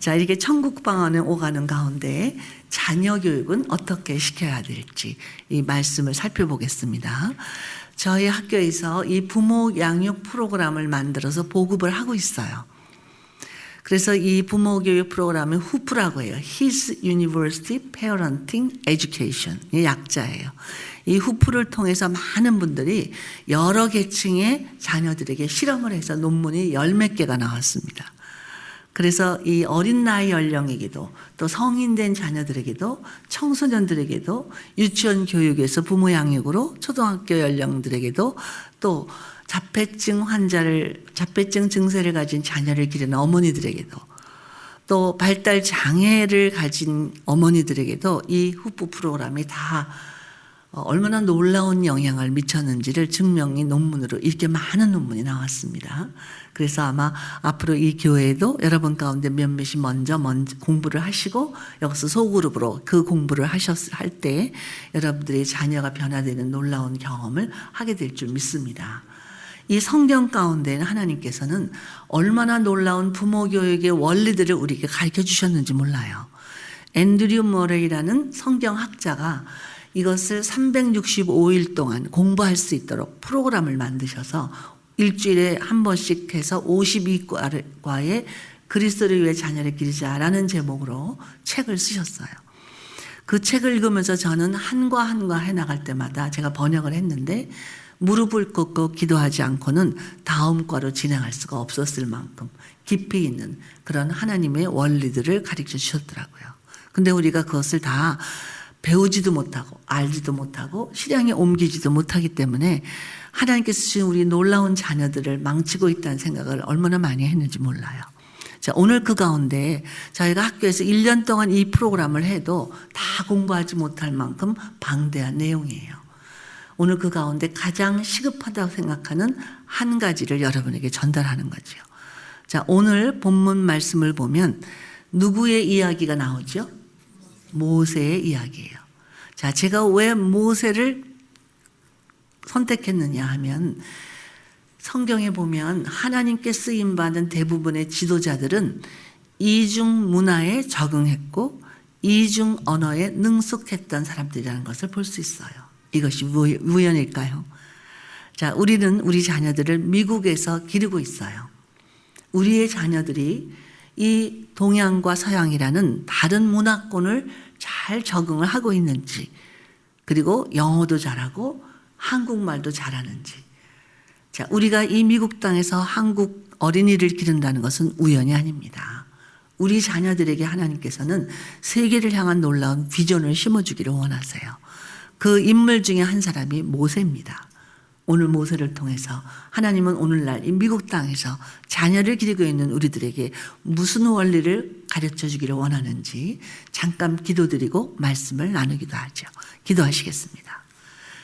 자, 이렇게 천국 방언에 오가는 가운데 자녀 교육은 어떻게 시켜야 될지 이 말씀을 살펴보겠습니다. 저희 학교에서 이 부모 양육 프로그램을 만들어서 보급을 하고 있어요. 그래서 이 부모 교육 프로그램은 후프라고 해요. His University Parenting Education. 이 약자예요. 이 후프를 통해서 많은 분들이 여러 계층의 자녀들에게 실험을 해서 논문이 10몇 개가 나왔습니다. 그래서 이 어린 나이 연령에게도 또 성인 된 자녀들에게도 청소년들에게도 유치원 교육에서 부모 양육으로 초등학교 연령들에게도 또 자폐증 증세를 가진 자녀를 기르는 어머니들에게도 또 발달 장애를 가진 어머니들에게도 이 후프 프로그램이 다 얼마나 놀라운 영향을 미쳤는지를 증명이 논문으로 이렇게 많은 논문이 나왔습니다. 그래서 아마 앞으로 이 교회에도 여러분 가운데 몇몇이 먼저 공부를 하시고 여기서 소그룹으로 그 공부를 할 때 여러분들의 자녀가 변화되는 놀라운 경험을 하게 될 줄 믿습니다. 이 성경 가운데는 하나님께서는 얼마나 놀라운 부모 교육의 원리들을 우리에게 가르쳐 주셨는지 몰라요. 앤드류 머레이라는 성경학자가 이것을 365일 동안 공부할 수 있도록 프로그램을 만드셔서 일주일에 한 번씩 해서 52과의 그리스도를 위해 자녀를 기르자라는 제목으로 책을 쓰셨어요. 그 책을 읽으면서 저는 한과 한과 해나갈 때마다 제가 번역을 했는데 무릎을 꿇고 기도하지 않고는 다음 과로 진행할 수가 없었을 만큼 깊이 있는 그런 하나님의 원리들을 가르쳐 주셨더라고요. 근데 우리가 그것을 다 배우지도 못하고 알지도 못하고 실행에 옮기지도 못하기 때문에 하나님께서 주신 우리 놀라운 자녀들을 망치고 있다는 생각을 얼마나 많이 했는지 몰라요. 자, 오늘 그 가운데 저희가 학교에서 1년 동안 이 프로그램을 해도 다 공부하지 못할 만큼 방대한 내용이에요. 오늘 그 가운데 가장 시급하다고 생각하는 한 가지를 여러분에게 전달하는 거죠. 자, 오늘 본문 말씀을 보면 누구의 이야기가 나오죠? 모세의 이야기예요. 자, 제가 왜 모세를 선택했느냐 하면 성경에 보면 하나님께 쓰임받은 대부분의 지도자들은 이중 문화에 적응했고 이중 언어에 능숙했던 사람들이라는 것을 볼 수 있어요. 이것이 우연일까요? 자, 우리는 우리 자녀들을 미국에서 기르고 있어요. 우리의 자녀들이 이 동양과 서양이라는 다른 문화권을 잘 적응을 하고 있는지, 그리고 영어도 잘하고 한국말도 잘하는지. 자, 우리가 이 미국 땅에서 한국 어린이를 기른다는 것은 우연이 아닙니다. 우리 자녀들에게 하나님께서는 세계를 향한 놀라운 비전을 심어주기를 원하세요. 그 인물 중에 한 사람이 모세입니다. 오늘 모세를 통해서 하나님은 오늘날 이 미국 땅에서 자녀를 기르고 있는 우리들에게 무슨 원리를 가르쳐 주기를 원하는지 잠깐 기도드리고 말씀을 나누기도 하죠. 기도하시겠습니다.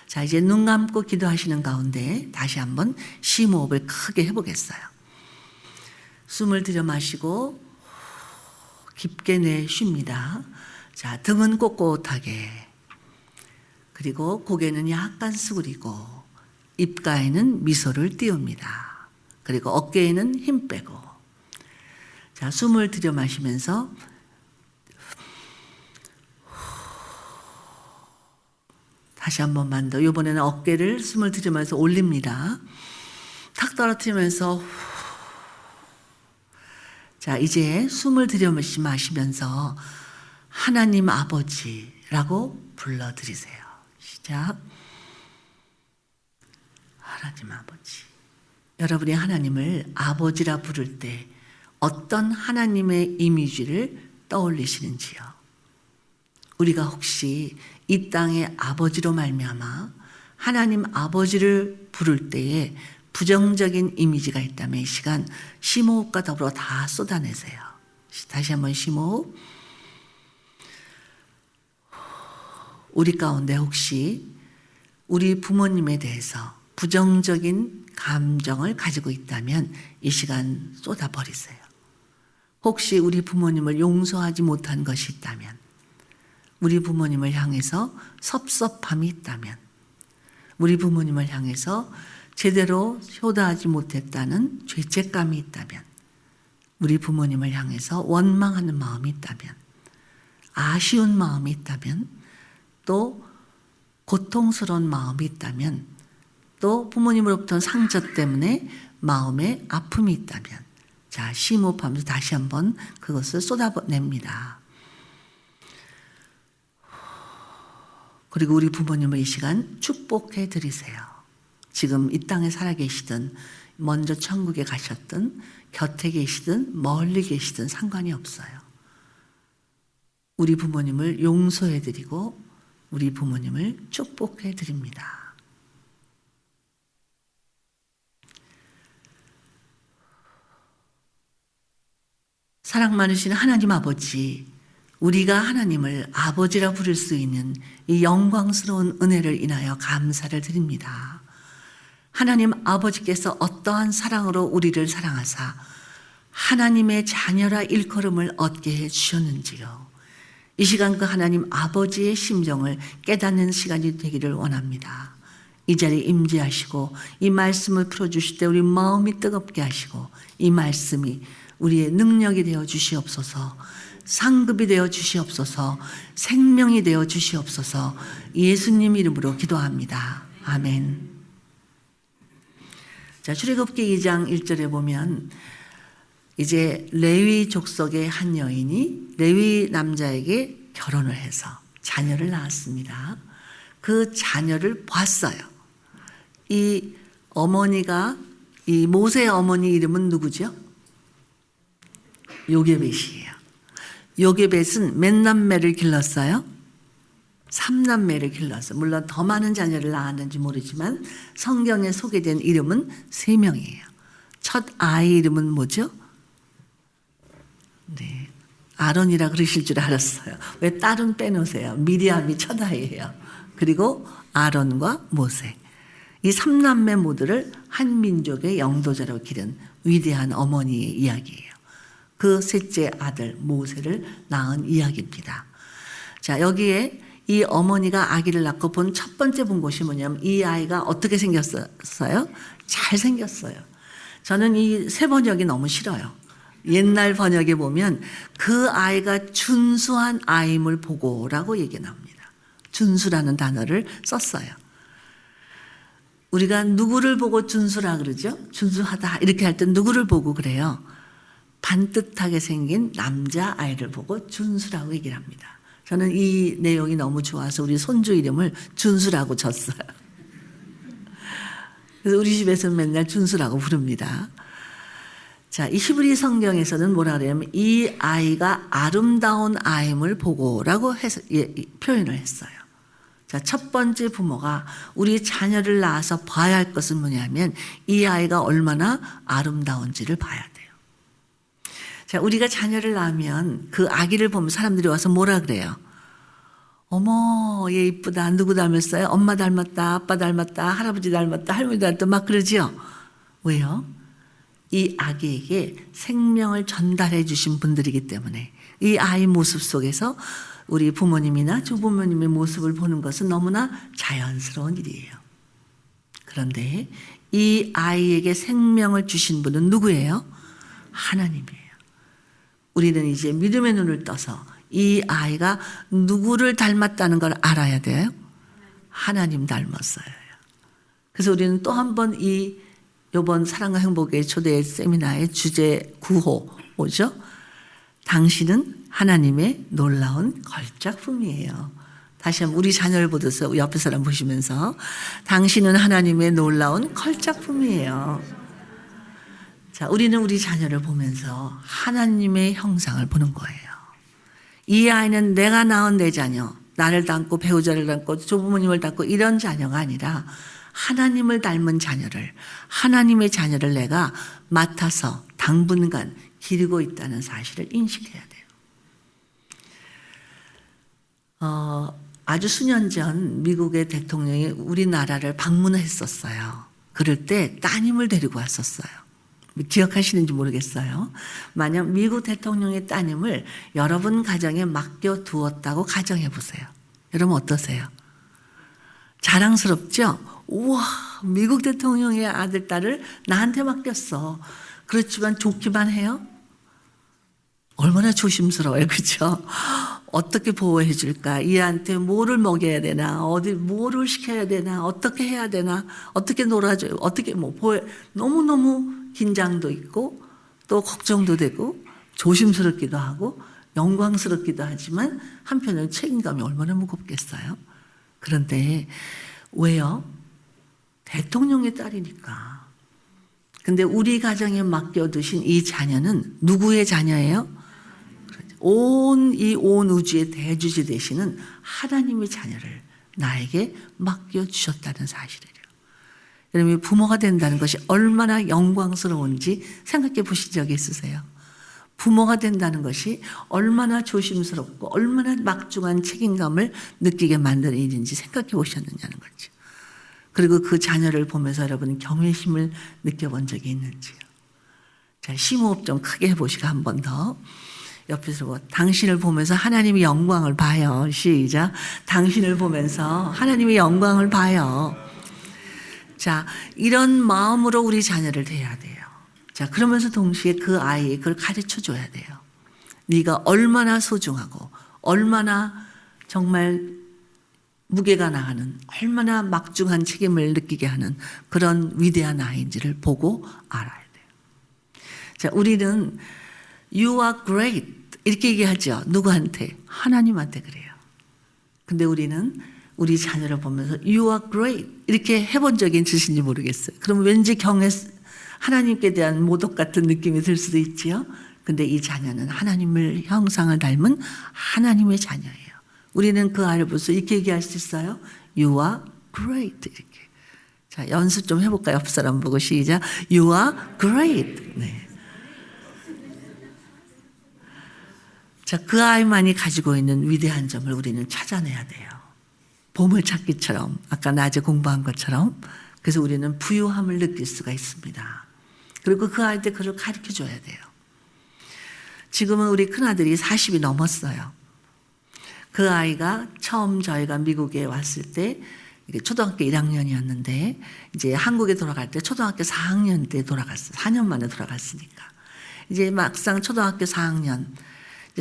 자, 이제 눈 감고 기도하시는 가운데 다시 한번 심호흡을 크게 해보겠어요. 숨을 들여 마시고 깊게 내쉽니다. 자, 등은 꼿꼿하게, 그리고 고개는 약간 숙이고 입가에는 미소를 띄웁니다. 그리고 어깨에는 힘 빼고. 자, 숨을 들여 마시면서 다시 한 번만 더. 이번에는 어깨를 숨을 들이면서 올립니다. 탁 떨어뜨리면서. 자, 이제 숨을 들여 마시면서 하나님 아버지라고 불러드리세요. 시작. 하나님 아버지. 여러분이 하나님을 아버지라 부를 때 어떤 하나님의 이미지를 떠올리시는지요? 우리가 혹시 이 땅의 아버지로 말미암아 하나님 아버지를 부를 때에 부정적인 이미지가 있다면 이 시간 심호흡과 더불어 다 쏟아내세요. 다시 한번 심호흡. 우리 가운데 혹시 우리 부모님에 대해서 부정적인 감정을 가지고 있다면 이 시간 쏟아버리세요. 혹시 우리 부모님을 용서하지 못한 것이 있다면, 우리 부모님을 향해서 섭섭함이 있다면, 우리 부모님을 향해서 제대로 효도하지 못했다는 죄책감이 있다면 우리 부모님을 향해서 원망하는 마음이 있다면, 아쉬운 마음이 있다면, 또 고통스러운 마음이 있다면, 또 부모님으로부터 상처 때문에 마음에 아픔이 있다면, 자, 심호흡하면서 다시 한번 그것을 쏟아냅니다. 그리고 우리 부모님을 이 시간 축복해 드리세요. 지금 이 땅에 살아계시든 먼저 천국에 가셨든 곁에 계시든 멀리 계시든 상관이 없어요. 우리 부모님을 용서해 드리고 우리 부모님을 축복해 드립니다. 사랑 많으신 하나님 아버지, 우리가 하나님을 아버지라 부를 수 있는 이 영광스러운 은혜를 인하여 감사를 드립니다. 하나님 아버지께서 어떠한 사랑으로 우리를 사랑하사 하나님의 자녀라 일컬음을 얻게 해주셨는지요. 이 시간 그 하나님 아버지의 심정을 깨닫는 시간이 되기를 원합니다. 이 자리에 임재하시고 이 말씀을 풀어주실 때 우리 마음이 뜨겁게 하시고 이 말씀이 우리의 능력이 되어 주시옵소서, 상급이 되어 주시옵소서, 생명이 되어 주시옵소서. 예수님 이름으로 기도합니다. 아멘. 자, 출애굽기 2장 1절에 보면 이제 레위 족속의 한 여인이 레위 남자에게 결혼을 해서 자녀를 낳았습니다. 그 자녀를 봤어요. 이 어머니가, 이 모세의 어머니 이름은 누구죠? 요게벳이에요. 요게벳은 몇 남매를 길렀어요? 3남매를 길렀어요. 물론 더 많은 자녀를 낳았는지 모르지만 성경에 소개된 이름은 3명이에요. 첫 아이 이름은 뭐죠? 네, 아론이라 그러실 줄 알았어요. 왜 딸은 빼놓으세요? 미리암이 첫 아이예요. 그리고 아론과 모세. 이 3남매 모두를 한 민족의 영도자로 기른 위대한 어머니의 이야기예요. 그 셋째 아들 모세를 낳은 이야기입니다. 자, 여기에 이 어머니가 아기를 낳고 본 첫 번째 본 것이 뭐냐면 이 아이가 어떻게 생겼어요? 잘생겼어요. 저는 이 새 번역이 너무 싫어요. 옛날 번역에 보면 그 아이가 준수한 아임을 보고라고 얘기 나옵니다. 준수라는 단어를 썼어요. 우리가 누구를 보고 준수라 그러죠? 준수하다 이렇게 할 때 누구를 보고 그래요? 반듯하게 생긴 남자아이를 보고 준수라고 얘기를 합니다. 저는 이 내용이 너무 좋아서 우리 손주 이름을 준수라고 졌어요. 그래서 우리 집에서는 맨날 준수라고 부릅니다. 자, 이 히브리 성경에서는 뭐라 그러냐면 이 아이가 아름다운 아임을 보고라고 해서 표현을 했어요. 자, 첫 번째 부모가 우리 자녀를 낳아서 봐야 할 것은 뭐냐면 이 아이가 얼마나 아름다운지를 봐야 돼요. 자, 우리가 자녀를 낳으면 그 아기를 보면 사람들이 와서 뭐라 그래요? 어머, 얘 이쁘다. 누구 닮았어요? 엄마 닮았다. 아빠 닮았다. 할아버지 닮았다. 할머니 닮았다. 막 그러지요? 왜요? 이 아기에게 생명을 전달해 주신 분들이기 때문에 이 아이 모습 속에서 우리 부모님이나 조부모님의 모습을 보는 것은 너무나 자연스러운 일이에요. 그런데 이 아이에게 생명을 주신 분은 누구예요? 하나님이에요. 우리는 이제 믿음의 눈을 떠서 이 아이가 누구를 닮았다는 걸 알아야 돼요. 하나님 닮았어요. 그래서 우리는 또 한 번 이번 사랑과 행복의 초대 세미나의 주제 9호 뭐죠? 당신은 하나님의 놀라운 걸작품이에요. 다시 한번 우리 자녀를 보듯이 옆에 사람 보시면서 당신은 하나님의 놀라운 걸작품이에요. 자, 우리는 우리 자녀를 보면서 하나님의 형상을 보는 거예요. 이 아이는 내가 낳은 내 자녀, 나를 닮고 배우자를 닮고 조부모님을 닮고 이런 자녀가 아니라 하나님을 닮은 자녀를, 하나님의 자녀를 내가 맡아서 당분간 기르고 있다는 사실을 인식해야 돼요. 아주 수년 전 미국의 대통령이 우리나라를 방문했었어요. 그럴 때 따님을 데리고 왔었어요. 기억하시는지 모르겠어요. 만약 미국 대통령의 따님을 여러분 가정에 맡겨두었다고 가정해 보세요. 여러분 어떠세요? 자랑스럽죠? 우와, 미국 대통령의 아들, 딸을 나한테 맡겼어. 그렇지만 좋기만 해요? 얼마나 조심스러워요. 그렇죠? 어떻게 보호해 줄까? 얘한테 뭐를 먹여야 되나? 어디 뭐를 시켜야 되나? 어떻게 해야 되나? 어떻게 놀아줘요? 어떻게 뭐 보여? 너무너무 긴장도 있고 또 걱정도 되고 조심스럽기도 하고 영광스럽기도 하지만 한편으로는 책임감이 얼마나 무겁겠어요. 그런데 왜요? 대통령의 딸이니까. 근데 우리 가정에 맡겨두신 이 자녀는 누구의 자녀예요? 온 우주의 대주지 되시는 하나님의 자녀를 나에게 맡겨주셨다는 사실이에요. 여러분, 부모가 된다는 것이 얼마나 영광스러운지 생각해 보신 적이 있으세요? 부모가 된다는 것이 얼마나 조심스럽고 얼마나 막중한 책임감을 느끼게 만드는 일인지 생각해 보셨느냐는 거죠. 그리고 그 자녀를 보면서 여러분 경외심을 느껴본 적이 있는지요? 자, 심호흡 좀 크게 해보시고 한 번 더. 옆에서 당신을 보면서 하나님의 영광을 봐요. 시작. 당신을 보면서 하나님의 영광을 봐요. 자, 이런 마음으로 우리 자녀를 대해야 돼요. 자, 그러면서 동시에 그 아이에 그걸 가르쳐 줘야 돼요. 네가 얼마나 소중하고 얼마나 정말 무게가 나가는 얼마나 막중한 책임을 느끼게 하는 그런 위대한 아이인지를 보고 알아야 돼요. 자, 우리는 You are great 이렇게 얘기하죠. 누구한테? 하나님한테 그래요. 근데 우리는 우리 자녀를 보면서 You are great 이렇게 해본 적이 있으신지 모르겠어요. 그럼 왠지 하나님께 대한 모독 같은 느낌이 들 수도 있지요. 근데 이 자녀는 하나님을 형상을 닮은 하나님의 자녀예요. 우리는 그 아이를 보면서 이렇게 얘기할 수 있어요. You are great 이렇게. 자, 연습 좀 해볼까요? 옆 사람 보고 시작. You are great. 네. 자, 그 아이만이 가지고 있는 위대한 점을 우리는 찾아내야 돼요. 보물찾기처럼 아까 낮에 공부한 것처럼. 그래서 우리는 부유함을 느낄 수가 있습니다. 그리고 그 아이한테 그걸 가르쳐 줘야 돼요. 지금은 우리 큰아들이 40이 넘었어요. 그 아이가 처음 저희가 미국에 왔을 때 초등학교 1학년이었는데 이제 한국에 돌아갈 때 초등학교 4학년 때 돌아갔어요. 4년 만에 돌아갔으니까. 이제 막상 초등학교 4학년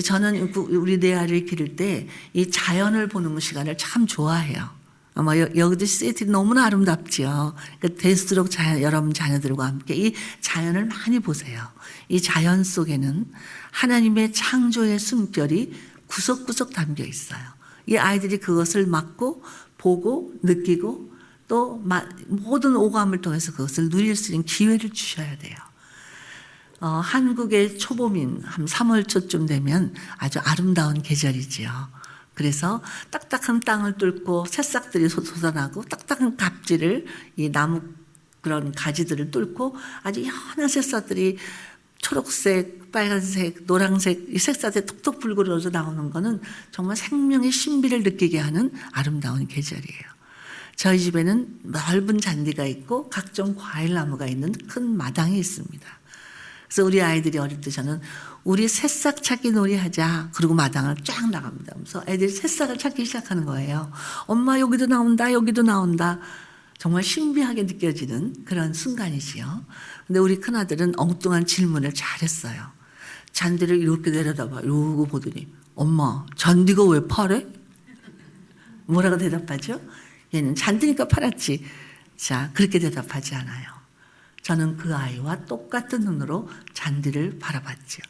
저는 우리 네 아이를 기를 때 이 자연을 보는 시간을 참 좋아해요. 아마 여기도 시애틀이 너무나 아름답지요. 그러니까 될수록 여러분 자녀들과 함께 이 자연을 많이 보세요. 이 자연 속에는 하나님의 창조의 숨결이 구석구석 담겨 있어요. 이 아이들이 그것을 맡고 보고 느끼고 또 모든 오감을 통해서 그것을 누릴 수 있는 기회를 주셔야 돼요. 한국의 초봄인 한 3월 초쯤 되면 아주 아름다운 계절이지요. 그래서 딱딱한 땅을 뚫고 새싹들이 솟아나고 딱딱한 갑질을 이 나무 그런 가지들을 뚫고 아주 연한 새싹들이 초록색, 빨간색, 노란색 이 색깔에 톡톡 불그러져 나오는 거는 정말 생명의 신비를 느끼게 하는 아름다운 계절이에요. 저희 집에는 넓은 잔디가 있고 각종 과일나무가 있는 큰 마당이 있습니다. 그래서 우리 아이들이 어릴 때 저는 우리 새싹 찾기 놀이 하자. 그리고 마당을 쫙 나갑니다. 그래서 애들이 새싹을 찾기 시작하는 거예요. 엄마 여기도 나온다. 여기도 나온다. 정말 신비하게 느껴지는 그런 순간이지요. 근데 우리 큰아들은 엉뚱한 질문을 잘했어요. 잔디를 이렇게 내려다봐. 이러고 보더니 엄마 잔디가 왜 파래? 뭐라고 대답하죠? 얘는 잔디니까 팔았지. 자, 그렇게 대답하지 않아요. 저는 그 아이와 똑같은 눈으로 잔디를 바라봤죠.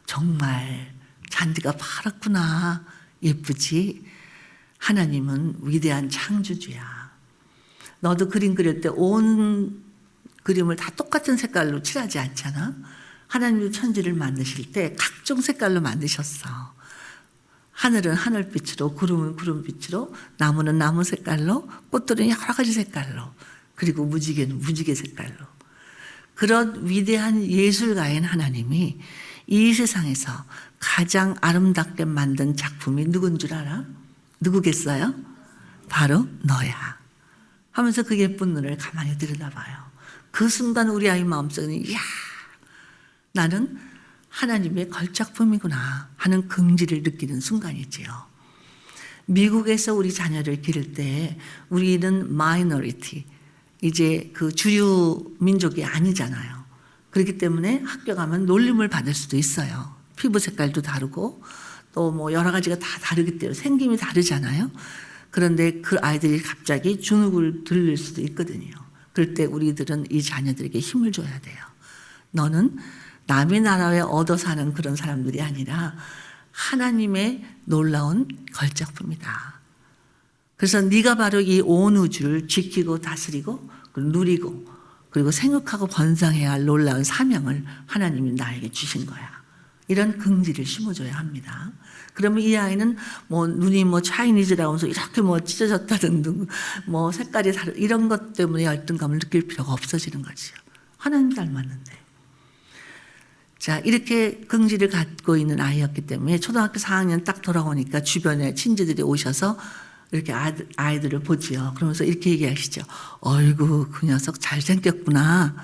정말 잔디가 파랗구나. 예쁘지? 하나님은 위대한 창조주야. 너도 그림 그릴 때 온 그림을 다 똑같은 색깔로 칠하지 않잖아. 하나님도 천지를 만드실 때 각종 색깔로 만드셨어. 하늘은 하늘빛으로, 구름은 구름빛으로, 나무는 나무 색깔로, 꽃들은 여러 가지 색깔로, 그리고 무지개는 무지개 색깔로. 그런 위대한 예술가인 하나님이 이 세상에서 가장 아름답게 만든 작품이 누군 줄 알아? 누구겠어요? 바로 너야. 하면서 그 예쁜 눈을 가만히 들여다봐요. 그 순간 우리 아이 마음속에는 이야, 나는 하나님의 걸작품이구나 하는 긍지를 느끼는 순간이지요. 미국에서 우리 자녀를 기를 때 우리는 마이너리티, 이제 그 주류 민족이 아니잖아요. 그렇기 때문에 학교 가면 놀림을 받을 수도 있어요. 피부 색깔도 다르고 또 뭐 여러 가지가 다 다르기 때문에 생김이 다르잖아요. 그런데 그 아이들이 갑자기 주눅을 들릴 수도 있거든요. 그럴 때 우리들은 이 자녀들에게 힘을 줘야 돼요. 너는 남의 나라에 얻어 사는 그런 사람들이 아니라 하나님의 놀라운 걸작품이다. 그래서 네가 바로 이 온 우주를 지키고 다스리고 누리고 그리고 생육하고 번성해야 할 놀라운 사명을 하나님이 나에게 주신 거야. 이런 긍지를 심어줘야 합니다. 그러면 이 아이는 뭐 눈이 뭐 차이니즈라고 하면서 이렇게 뭐 찢어졌다든 뭐 색깔이 다른 이런 것 때문에 열등감을 느낄 필요가 없어지는 거지요. 하나님 닮았는데. 자, 이렇게 긍지를 갖고 있는 아이였기 때문에 초등학교 4학년 딱 돌아오니까 주변에 친지들이 오셔서 이렇게 아이들을 보지요. 그러면서 이렇게 얘기하시죠. 어이구, 그 녀석 잘생겼구나.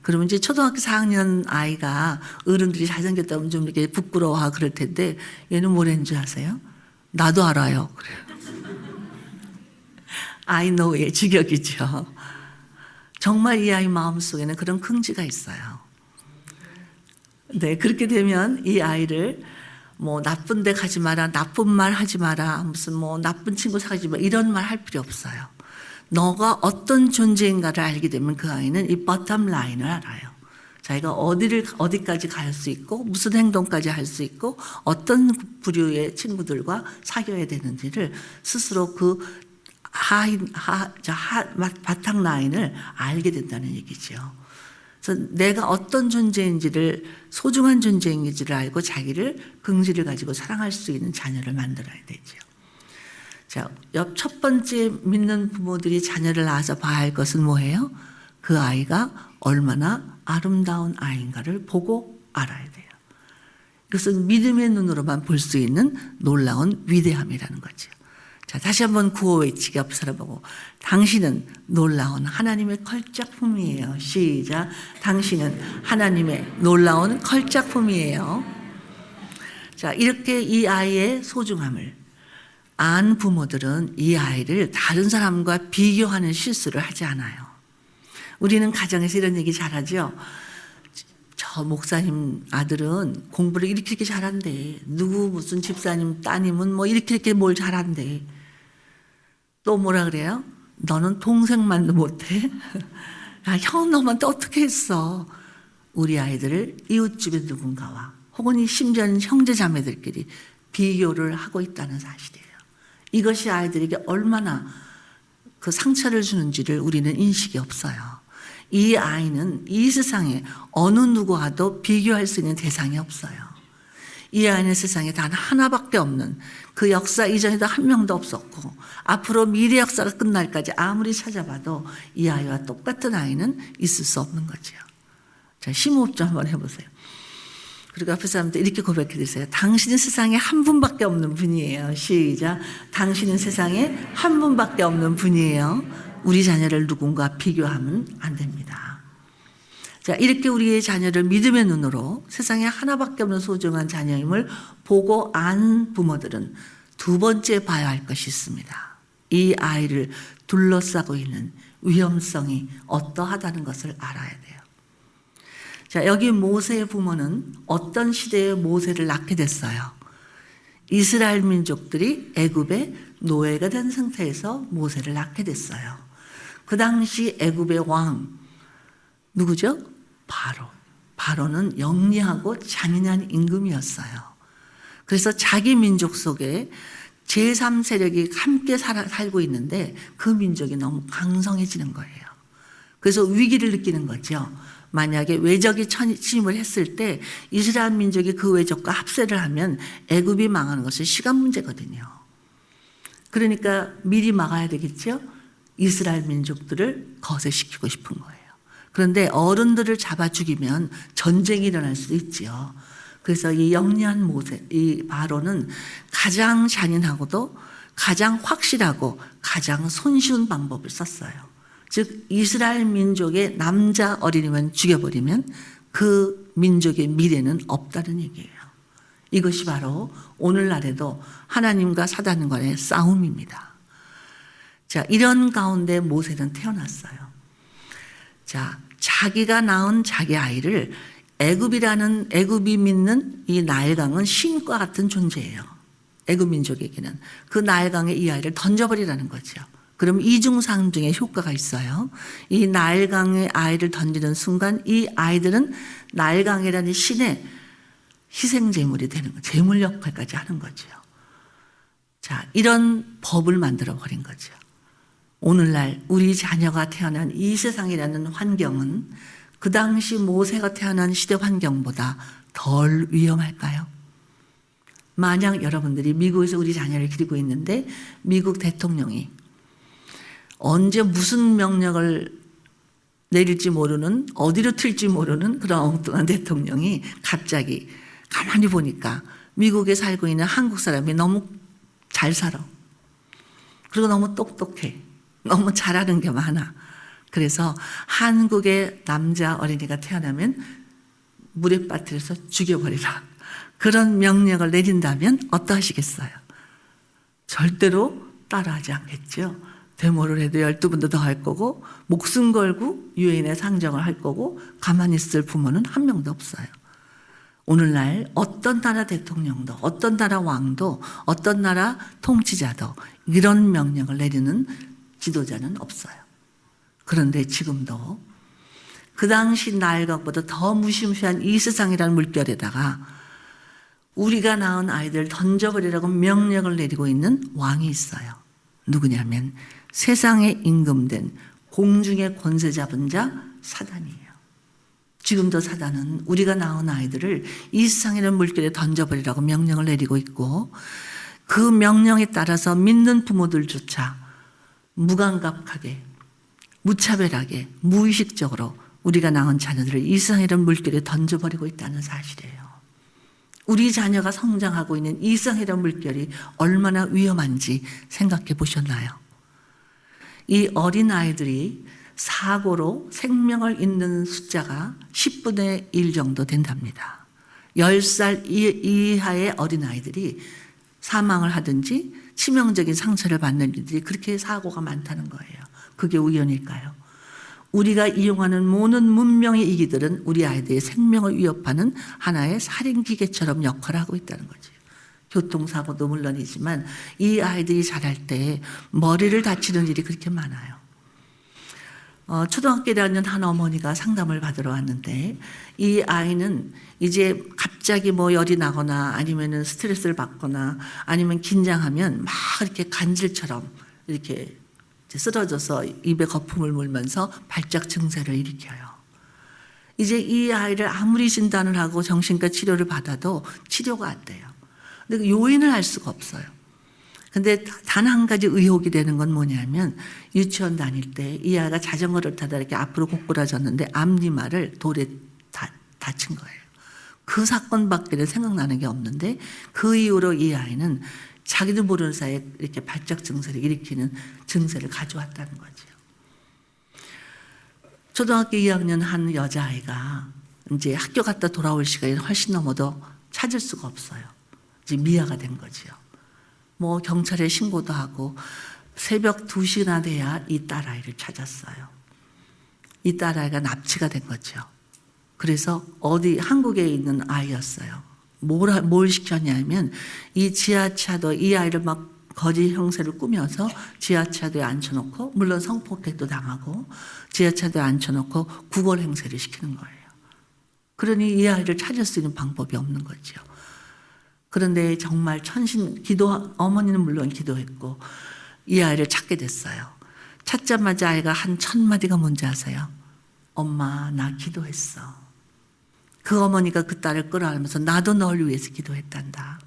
그러면 이제 초등학교 4학년 아이가 어른들이 잘생겼다면 좀 이렇게 부끄러워하고 그럴 텐데 얘는 뭐라는 줄 아세요? 나도 알아요. 그래요. I know의 주격이죠. 정말 이 아이 마음속에는 그런 긍지가 있어요. 네, 그렇게 되면 이 아이를 뭐 나쁜 데 가지 마라, 나쁜 말 하지 마라, 무슨 뭐 나쁜 친구 사귀지 마 이런 말 할 필요 없어요. 너가 어떤 존재인가를 알게 되면 그 아이는 이 버텀 라인을 알아요. 자기가 어디까지 갈 수 있고 무슨 행동까지 할 수 있고 어떤 부류의 친구들과 사귀어야 되는지를 스스로 그 바탕 라인을 알게 된다는 얘기죠. 그래서 내가 어떤 존재인지를 소중한 존재인지를 알고 자기를 긍지를 가지고 사랑할 수 있는 자녀를 만들어야 되죠. 자, 첫 번째 믿는 부모들이 자녀를 낳아서 봐야 할 것은 뭐예요? 그 아이가 얼마나 아름다운 아이인가를 보고 알아야 돼요. 이것은 믿음의 눈으로만 볼 수 있는 놀라운 위대함이라는 거죠. 자, 다시 한번 구호 외치기 앞 살아보고 당신은 놀라운 하나님의 걸작품이에요. 시작. 당신은 하나님의 놀라운 걸작품이에요. 자, 이렇게 이 아이의 소중함을 안 부모들은 이 아이를 다른 사람과 비교하는 실수를 하지 않아요. 우리는 가정에서 이런 얘기 잘하죠. 저 목사님 아들은 공부를 이렇게 잘한대. 누구 무슨 집사님 따님은 뭐 이렇게 뭘 잘한대. 또 뭐라 그래요? 너는 동생만도 못해? 야, 형 너만 또 어떻게 했어? 우리 아이들을 이웃집의 누군가와 혹은 심지어는 형제 자매들끼리 비교를 하고 있다는 사실이에요. 이것이 아이들에게 얼마나 그 상처를 주는지를 우리는 인식이 없어요. 이 아이는 이 세상에 어느 누구와도 비교할 수 있는 대상이 없어요. 이 아이는 세상에 단 하나밖에 없는 그 역사 이전에도 한 명도 없었고 앞으로 미래 역사가 끝날까지 아무리 찾아봐도 이 아이와 똑같은 아이는 있을 수 없는 거죠. 자, 심호흡 좀 한번 해보세요. 그리고 앞에 사람들 이렇게 고백해 주세요. 당신은 세상에 한 분밖에 없는 분이에요. 시작. 당신은 세상에 한 분밖에 없는 분이에요. 우리 자녀를 누군가 비교하면 안 됩니다. 자, 이렇게 우리의 자녀를 믿음의 눈으로 세상에 하나밖에 없는 소중한 자녀임을 보고 안 부모들은 두 번째 봐야 할 것이 있습니다. 이 아이를 둘러싸고 있는 위험성이 어떠하다는 것을 알아야 돼요. 자, 여기 모세의 부모는 어떤 시대에 모세를 낳게 됐어요? 이스라엘 민족들이 애굽의 노예가 된 상태에서 모세를 낳게 됐어요. 그 당시 애굽의 왕 누구죠? 바로. 바로는 영리하고 잔인한 임금이었어요. 그래서 자기 민족 속에 제3세력이 함께 살고 있는데 그 민족이 너무 강성해지는 거예요. 그래서 위기를 느끼는 거죠. 만약에 외적이 침입을 했을 때 이스라엘 민족이 그 외적과 합세를 하면 애굽이 망하는 것은 시간 문제거든요. 그러니까 미리 막아야 되겠죠. 이스라엘 민족들을 거세시키고 싶은 거예요. 그런데 어른들을 잡아 죽이면 전쟁이 일어날 수도 있지요. 그래서 이 영리한 모세, 이 바로는 가장 잔인하고도 가장 확실하고 가장 손쉬운 방법을 썼어요. 즉 이스라엘 민족의 남자 어린이만 죽여버리면 그 민족의 미래는 없다는 얘기예요. 이것이 바로 오늘날에도 하나님과 사단 간의 싸움입니다. 자, 이런 가운데 모세는 태어났어요. 자, 자기가 낳은 자기 아이를 애굽이 믿는 이 나일강은 신과 같은 존재예요. 애굽 민족에게는 그 나일강에 이 아이를 던져버리라는 거죠. 그럼 이중상중의 효과가 있어요. 이 나일강에 아이를 던지는 순간 이 아이들은 나일강이라는 신의 희생제물이 되는 거죠. 제물 역할까지 하는 거죠. 자, 이런 법을 만들어 버린 거죠. 오늘날 우리 자녀가 태어난 이 세상이라는 환경은 그 당시 모세가 태어난 시대 환경보다 덜 위험할까요? 만약 여러분들이 미국에서 우리 자녀를 기르고 있는데 미국 대통령이 언제 무슨 명령을 내릴지 모르는, 어디로 튈지 모르는 그런 엉뚱한 대통령이 갑자기 가만히 보니까 미국에 살고 있는 한국 사람이 너무 잘 살아. 그리고 너무 똑똑해. 너무 잘하는 게 많아. 그래서 한국의 남자 어린이가 태어나면 물에 빠뜨려서 죽여버리라. 그런 명령을 내린다면 어떠하시겠어요? 절대로 따라하지 않겠죠. 데모를 해도 12번도 더 할 거고 목숨 걸고 유엔에 상정을 할 거고 가만히 있을 부모는 한 명도 없어요. 오늘날 어떤 나라 대통령도 어떤 나라 왕도 어떤 나라 통치자도 이런 명령을 내리는 지도자는 없어요. 그런데 지금도 그 당시 나일강보다 더 무시무시한 이 세상이라는 물결에다가 우리가 낳은 아이들 던져버리라고 명령을 내리고 있는 왕이 있어요. 누구냐면 세상에 임금된 공중의 권세 잡은 자 사단이에요. 지금도 사단은 우리가 낳은 아이들을 이 세상이라는 물결에 던져버리라고 명령을 내리고 있고 그 명령에 따라서 믿는 부모들조차 무감각하게 무차별하게 무의식적으로 우리가 낳은 자녀들을 이 세상이라는 물결에 던져버리고 있다는 사실이에요. 우리 자녀가 성장하고 있는 이 세상이라는 물결이 얼마나 위험한지 생각해 보셨나요? 이 어린아이들이 사고로 생명을 잃는 숫자가 10분의 1 정도 된답니다. 10살 이하의 어린아이들이 사망을 하든지 치명적인 상처를 받는 일들이 그렇게 사고가 많다는 거예요. 그게 우연일까요? 우리가 이용하는 모든 문명의 이기들은 우리 아이들의 생명을 위협하는 하나의 살인기계처럼 역할을 하고 있다는 거죠. 교통사고도 물론이지만 이 아이들이 자랄 때 머리를 다치는 일이 그렇게 많아요. 초등학교 1학년 한 어머니가 상담을 받으러 왔는데 이 아이는 이제 갑자기 뭐 열이 나거나 아니면은 스트레스를 받거나 아니면 긴장하면 막 이렇게 간질처럼 이렇게 쓰러져서 입에 거품을 물면서 발작 증세를 일으켜요. 이제 이 아이를 아무리 진단을 하고 정신과 치료를 받아도 치료가 안 돼요. 근데 그 요인을 알 수가 없어요. 근데 단 한 가지 의혹이 되는 건 뭐냐면 유치원 다닐 때 이 아이가 자전거를 타다 이렇게 앞으로 고꾸라졌는데 앞니마를 돌에 다친 거예요. 그 사건밖에 생각나는 게 없는데 그 이후로 이 아이는 자기도 모르는 사이에 이렇게 발작 증세를 일으키는 증세를 가져왔다는 거죠. 초등학교 2학년 한 여자아이가 이제 학교 갔다 돌아올 시간이 훨씬 넘어도 찾을 수가 없어요. 이제 미아가 된 거죠. 뭐 경찰에 신고도 하고 새벽 2시나 돼야 이 딸아이를 찾았어요. 이 딸아이가 납치가 된 거죠. 그래서 한국에 있는 아이였어요. 뭘 시켰냐면 이 지하차도 이 아이를 막 거짓 형세를 꾸며서 지하차도에 앉혀놓고 물론 성폭행도 당하고 지하차도에 앉혀놓고 구걸 행세를 시키는 거예요. 그러니 이 아이를 찾을 수 있는 방법이 없는 거죠. 그런데 정말 어머니는 물론 기도했고 이 아이를 찾게 됐어요. 찾자마자 아이가 한 1000마디가 뭔지 아세요? 엄마 나 기도했어. 그 어머니가 그 딸을 끌어안으면서 나도 널 위해서 기도했단다.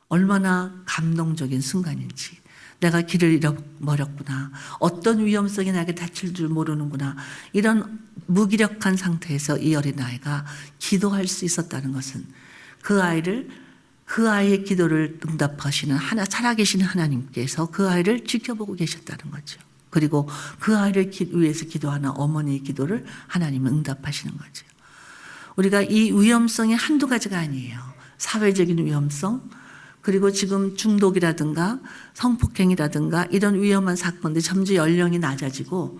얼마나 감동적인 순간인지. 내가 길을 잃어버렸구나. 어떤 위험성이 나에게 닥칠 줄 모르는구나. 이런 무기력한 상태에서 이 어린아이가 기도할 수 있었다는 것은 그 아이의 기도를 응답하시는 살아계시는 하나님께서 그 아이를 지켜보고 계셨다는 거죠. 그리고 그 아이를 위해서 기도하는 어머니의 기도를 하나님은 응답하시는 거죠. 우리가 이 위험성이 한두 가지가 아니에요. 사회적인 위험성, 그리고 지금 중독이라든가 성폭행이라든가 이런 위험한 사건들 점점 연령이 낮아지고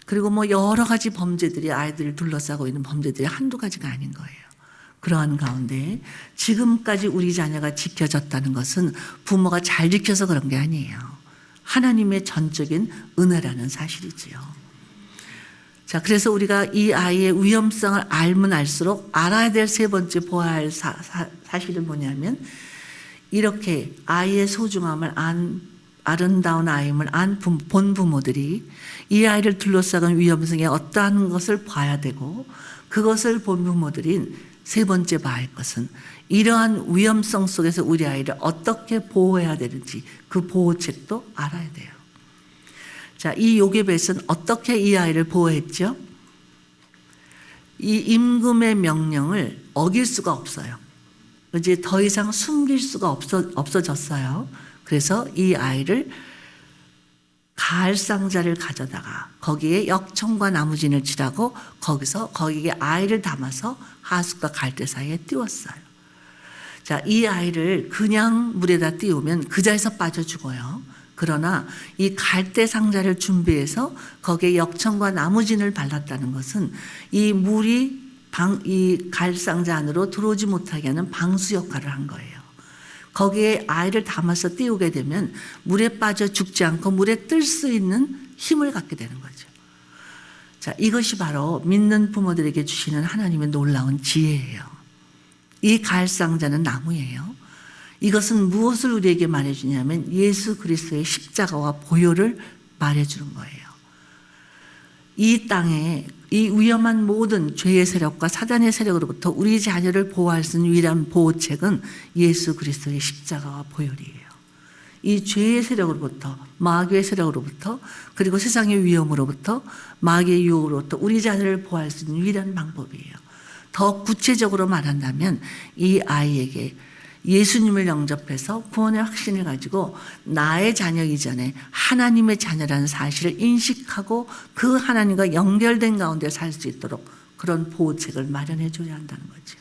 그리고 뭐 여러 가지 범죄들이 아이들을 둘러싸고 있는 범죄들이 한두 가지가 아닌 거예요. 그러한 가운데 지금까지 우리 자녀가 지켜졌다는 것은 부모가 잘 지켜서 그런 게 아니에요. 하나님의 전적인 은혜라는 사실이지요. 자, 그래서 우리가 이 아이의 위험성을 알면 알수록 알아야 될 세 번째 보아야 할 사실은 뭐냐면, 이렇게 아이의 소중함을 아름다운 아임을 본 부모들이 이 아이를 둘러싸은 위험성에 어떠한 것을 봐야 되고, 그것을 본 부모들이 세 번째 봐야 할 것은 이러한 위험성 속에서 우리 아이를 어떻게 보호해야 되는지 그 보호책도 알아야 돼요. 자, 이 요게벳은 어떻게 이 아이를 보호했죠? 이 임금의 명령을 어길 수가 없어요. 이제 더 이상 숨길 수가 없어졌어요. 그래서 이 아이를 가을 상자를 가져다가 거기에 역청과 나무진을 칠하고 거기에 아이를 담아서 하숫과 갈대 사이에 띄웠어요. 자, 이 아이를 그냥 물에다 띄우면 그 자리에서 빠져 죽어요. 그러나 이 갈대 상자를 준비해서 거기에 역청과 나무진을 발랐다는 것은 이 물이 이 갈상자 안으로 들어오지 못하게 하는 방수 역할을 한 거예요. 거기에 아이를 담아서 띄우게 되면 물에 빠져 죽지 않고 물에 뜰 수 있는 힘을 갖게 되는 거죠. 자, 이것이 바로 믿는 부모들에게 주시는 하나님의 놀라운 지혜예요. 이 갈상자는 나무예요. 이것은 무엇을 우리에게 말해주냐면 예수 그리스도의 십자가와 보혈을 말해주는 거예요. 이 땅에 이 위험한 모든 죄의 세력과 사단의 세력으로부터 우리 자녀를 보호할 수 있는 유일한 보호책은 예수 그리스도의 십자가와 보혈이에요. 이 죄의 세력으로부터, 마귀의 세력으로부터, 그리고 세상의 위험으로부터, 마귀의 유혹으로부터 우리 자녀를 보호할 수 있는 유일한 방법이에요. 더 구체적으로 말한다면 이 아이에게 예수님을 영접해서 구원의 확신을 가지고 나의 자녀 이전에 하나님의 자녀라는 사실을 인식하고 그 하나님과 연결된 가운데 살 수 있도록 그런 보호책을 마련해 줘야 한다는 거죠.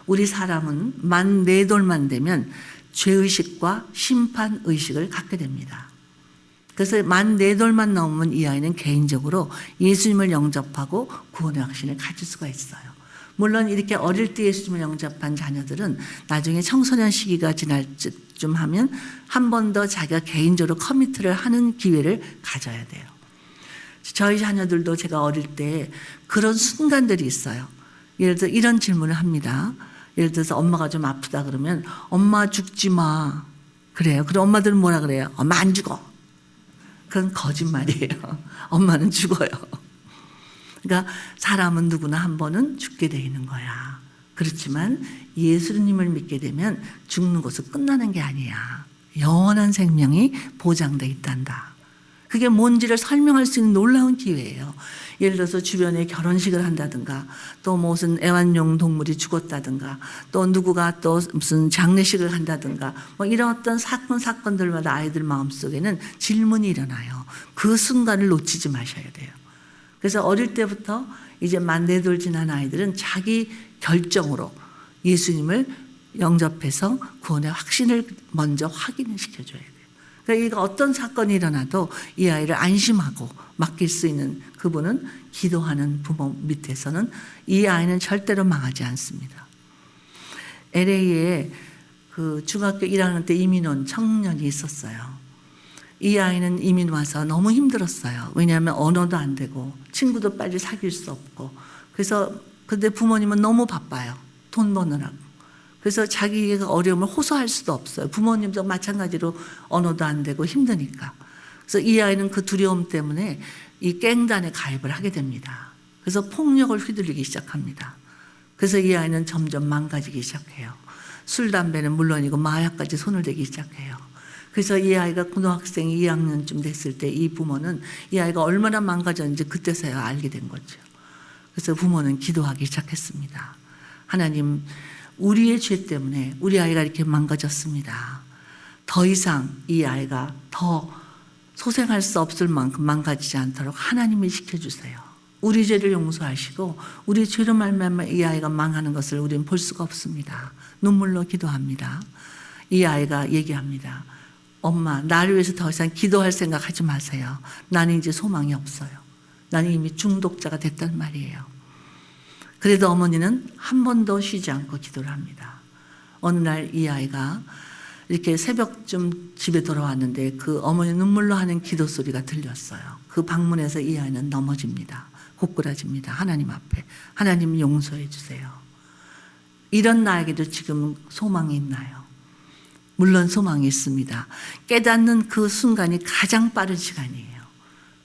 우리 사람은 만 4돌만 되면 죄의식과 심판의식을 갖게 됩니다. 그래서 만 4돌만 넘으면 이 아이는 개인적으로 예수님을 영접하고 구원의 확신을 가질 수가 있어요. 물론 이렇게 어릴 때 예수님을 영접한 자녀들은 나중에 청소년 시기가 지날 쯤 하면 한 번 더 자기가 개인적으로 커미트를 하는 기회를 가져야 돼요. 저희 자녀들도 제가 어릴 때 그런 순간들이 있어요. 예를 들어 이런 질문을 합니다. 예를 들어서 엄마가 좀 아프다 그러면 엄마 죽지 마. 그래요. 그럼 엄마들은 뭐라 그래요? 엄마 안 죽어. 그건 거짓말이에요. 엄마는 죽어요. 그러니까 사람은 누구나 한 번은 죽게 돼 있는 거야. 그렇지만 예수님을 믿게 되면 죽는 것은 끝나는 게 아니야. 영원한 생명이 보장돼 있단다. 그게 뭔지를 설명할 수 있는 놀라운 기회예요. 예를 들어서 주변에 결혼식을 한다든가 또 무슨 애완용 동물이 죽었다든가 또 누구가 또 무슨 장례식을 한다든가 뭐 이런 어떤 사건들마다 아이들 마음속에는 질문이 일어나요. 그 순간을 놓치지 마셔야 돼요. 그래서 어릴 때부터 이제 만 4돌 지난 아이들은 자기 결정으로 예수님을 영접해서 구원의 확신을 먼저 확인을 시켜줘야 돼요. 그러니까 이거 어떤 사건이 일어나도 이 아이를 안심하고 맡길 수 있는 그분은 기도하는 부모 밑에서는 이 아이는 절대로 망하지 않습니다. LA에 그 중학교 1학년 때 이민 온 청년이 있었어요. 이 아이는 이민 와서 너무 힘들었어요. 왜냐하면 언어도 안 되고 친구도 빨리 사귈 수 없고 그래서 근데 부모님은 너무 바빠요. 돈 버느라고. 그래서 자기가 어려움을 호소할 수도 없어요. 부모님도 마찬가지로 언어도 안 되고 힘드니까. 그래서 이 아이는 그 두려움 때문에 이 갱단에 가입을 하게 됩니다. 그래서 폭력을 휘둘리기 시작합니다. 그래서 이 아이는 점점 망가지기 시작해요. 술, 담배는 물론이고 마약까지 손을 대기 시작해요. 그래서 이 아이가 고등학생 2학년쯤 됐을 때 이 부모는 이 아이가 얼마나 망가졌는지 그때서야 알게 된 거죠. 그래서 부모는 기도하기 시작했습니다. 하나님, 우리의 죄 때문에 우리 아이가 이렇게 망가졌습니다. 더 이상 이 아이가 더 소생할 수 없을 만큼 망가지지 않도록 하나님이 지켜주세요. 우리 죄를 용서하시고 우리 죄로 말미암아 이 아이가 망하는 것을 우리는 볼 수가 없습니다. 눈물로 기도합니다. 이 아이가 얘기합니다. 엄마, 나를 위해서 더 이상 기도할 생각 하지 마세요. 나는 이제 소망이 없어요. 나는 이미 중독자가 됐단 말이에요. 그래도 어머니는 한 번도 쉬지 않고 기도를 합니다. 어느 날 이 아이가 이렇게 새벽쯤 집에 돌아왔는데 그 어머니 눈물로 하는 기도 소리가 들렸어요. 그 방문에서 이 아이는 넘어집니다. 고꾸라집니다. 하나님 앞에. 하나님 용서해 주세요. 이런 나에게도 지금 소망이 있나요? 물론 소망이 있습니다. 깨닫는 그 순간이 가장 빠른 시간이에요.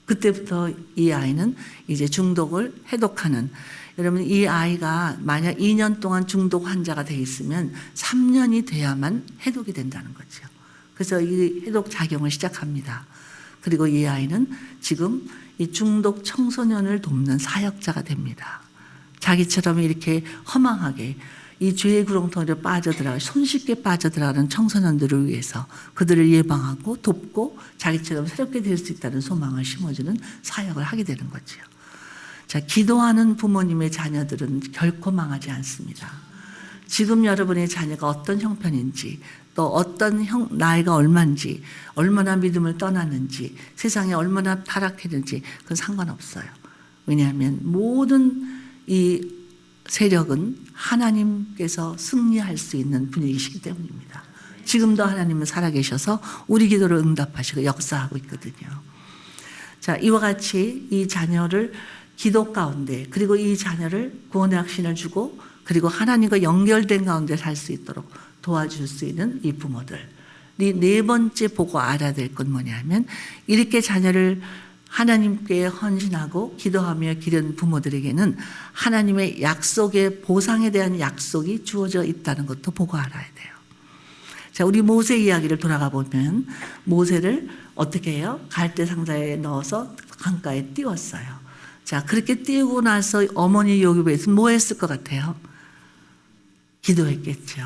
그때부터 이 아이는 이제 중독을 해독하는, 여러분 이 아이가 만약 2년 동안 중독 환자가 돼 있으면 3년이 돼야만 해독이 된다는 거죠. 그래서 이 해독 작용을 시작합니다. 그리고 이 아이는 지금 이 중독 청소년을 돕는 사역자가 됩니다. 자기처럼 이렇게 허망하게 이 죄의 구렁텅이로 빠져들어가 손쉽게 빠져들어가는 청소년들을 위해서 그들을 예방하고 돕고 자기처럼 새롭게 될 수 있다는 소망을 심어주는 사역을 하게 되는 거죠. 자, 기도하는 부모님의 자녀들은 결코 망하지 않습니다. 지금 여러분의 자녀가 어떤 형편인지, 또 어떤 나이가 얼마인지, 얼마나 믿음을 떠났는지, 세상에 얼마나 타락했는지 그건 상관없어요. 왜냐하면 모든 이 세력은 하나님께서 승리할 수 있는 분위기이기 때문입니다. 지금도 하나님은 살아계셔서 우리 기도를 응답하시고 역사하고 있거든요. 자, 이와 같이 이 자녀를 기도 가운데, 그리고 이 자녀를 구원의 확신을 주고 그리고 하나님과 연결된 가운데 살 수 있도록 도와줄 수 있는 이 부모들. 이 네 번째 보고 알아야 될 건 뭐냐면, 이렇게 자녀를 하나님께 헌신하고 기도하며 기른 부모들에게는 하나님의 약속의 보상에 대한 약속이 주어져 있다는 것도 보고 알아야 돼요. 자, 우리 모세 이야기를 돌아가 보면 모세를 어떻게 해요? 갈대 상자에 넣어서 강가에 띄웠어요. 자, 그렇게 띄우고 나서 어머니 요셉에서 뭐 했을 것 같아요? 기도했겠죠.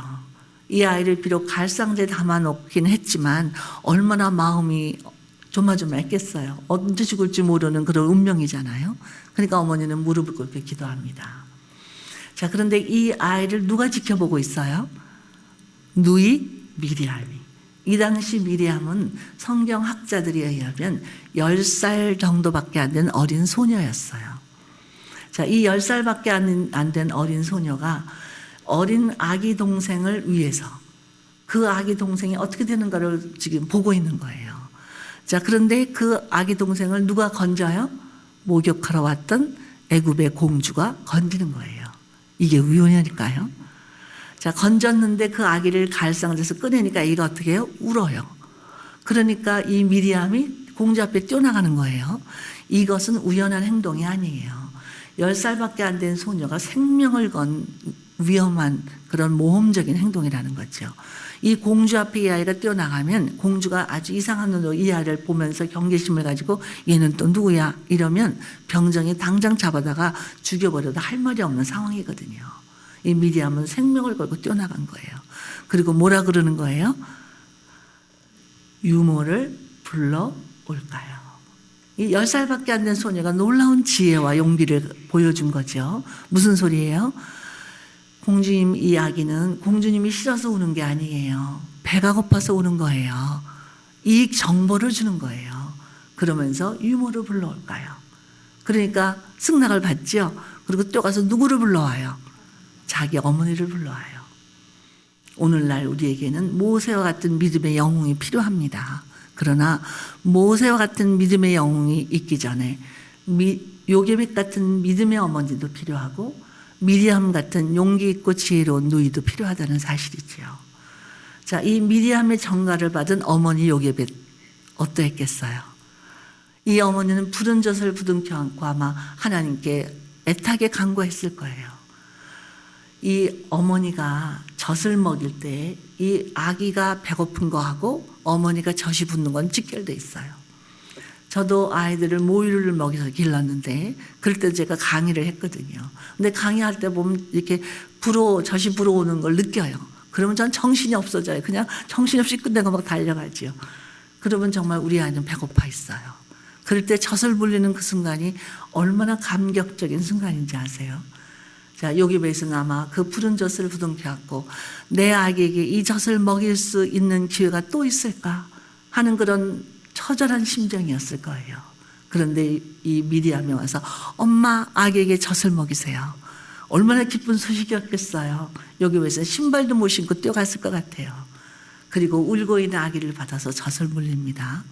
이 아이를 비록 갈상자에 담아놓긴 했지만 얼마나 마음이 조마조마했겠어요. 언제 죽을지 모르는 그런 운명이잖아요. 그러니까 어머니는 무릎을 꿇고 기도합니다. 자, 그런데 이 아이를 누가 지켜보고 있어요? 누이 미리암이. 이 당시 미리암은 성경 학자들에 의하면 10살 정도밖에 안 된 어린 소녀였어요. 자, 이 10살밖에 안 된 어린 소녀가 어린 아기 동생을 위해서 그 아기 동생이 어떻게 되는가를 지금 보고 있는 거예요. 자, 그런데 그 아기 동생을 누가 건져요? 목욕하러 왔던 애굽의 공주가 건지는 거예요. 이게 우연일까요? 자, 건졌는데 그 아기를 갈상자에서 꺼내니까 아기가 어떻게 해요? 울어요. 그러니까 이 미리암이 공주 앞에 뛰어나가는 거예요. 이것은 우연한 행동이 아니에요. 10살밖에 안 된 소녀가 생명을 건 위험한 그런 모험적인 행동이라는 거죠. 이 공주 앞에 이 아이가 뛰어나가면 공주가 아주 이상한 눈으로 이 아이를 보면서 경계심을 가지고 얘는 또 누구야? 이러면 병정이 당장 잡아다가 죽여버려도 할 말이 없는 상황이거든요. 이 미리암은 생명을 걸고 뛰어나간 거예요. 그리고 뭐라 그러는 거예요? 유모를 불러올까요? 이 10살밖에 안 된 소녀가 놀라운 지혜와 용기를 보여준 거죠. 무슨 소리예요? 공주님 이 아기는 공주님이 싫어서 우는 게 아니에요. 배가 고파서 우는 거예요. 이 정보를 주는 거예요. 그러면서 유모를 불러올까요? 그러니까 승낙을 받죠. 그리고 또 가서 누구를 불러와요? 자기 어머니를 불러와요. 오늘날 우리에게는 모세와 같은 믿음의 영웅이 필요합니다. 그러나 모세와 같은 믿음의 영웅이 있기 전에 요게벳 같은 믿음의 어머니도 필요하고 미리암 같은 용기 있고 지혜로운 누이도 필요하다는 사실이지요. 자, 이 미리암의 전가를 받은 어머니 요게벳 어떠했겠어요? 이 어머니는 푸른 젖을 부둥켜 안고 아마 하나님께 애타게 간구했을 거예요. 이 어머니가 젖을 먹일 때 이 아기가 배고픈 거하고 어머니가 젖이 붓는 건 직결돼 있어요. 저도 아이들을 모유를 먹여서 길렀는데 그럴 때 제가 강의를 했거든요. 근데 강의할 때 보면 이렇게 젖이 불어오는 걸 느껴요. 그러면 전 정신이 없어져요. 그냥 정신없이 끝내고 막 달려가지요. 그러면 정말 우리 아이는 배고파 있어요. 그럴 때 젖을 불리는 그 순간이 얼마나 감격적인 순간인지 아세요? 자, 요게벳은 아마 그 푸른 젖을 부둥켜 안고 내 아기에게 이 젖을 먹일 수 있는 기회가 또 있을까 하는 그런 처절한 심정이었을 거예요. 그런데 이 미리암이 와서 엄마 아기에게 젖을 먹이세요. 얼마나 기쁜 소식이었겠어요. 여기 와서 신발도 못 신고 뛰어갔을 것 같아요. 그리고 울고 있는 아기를 받아서 젖을 물립니다.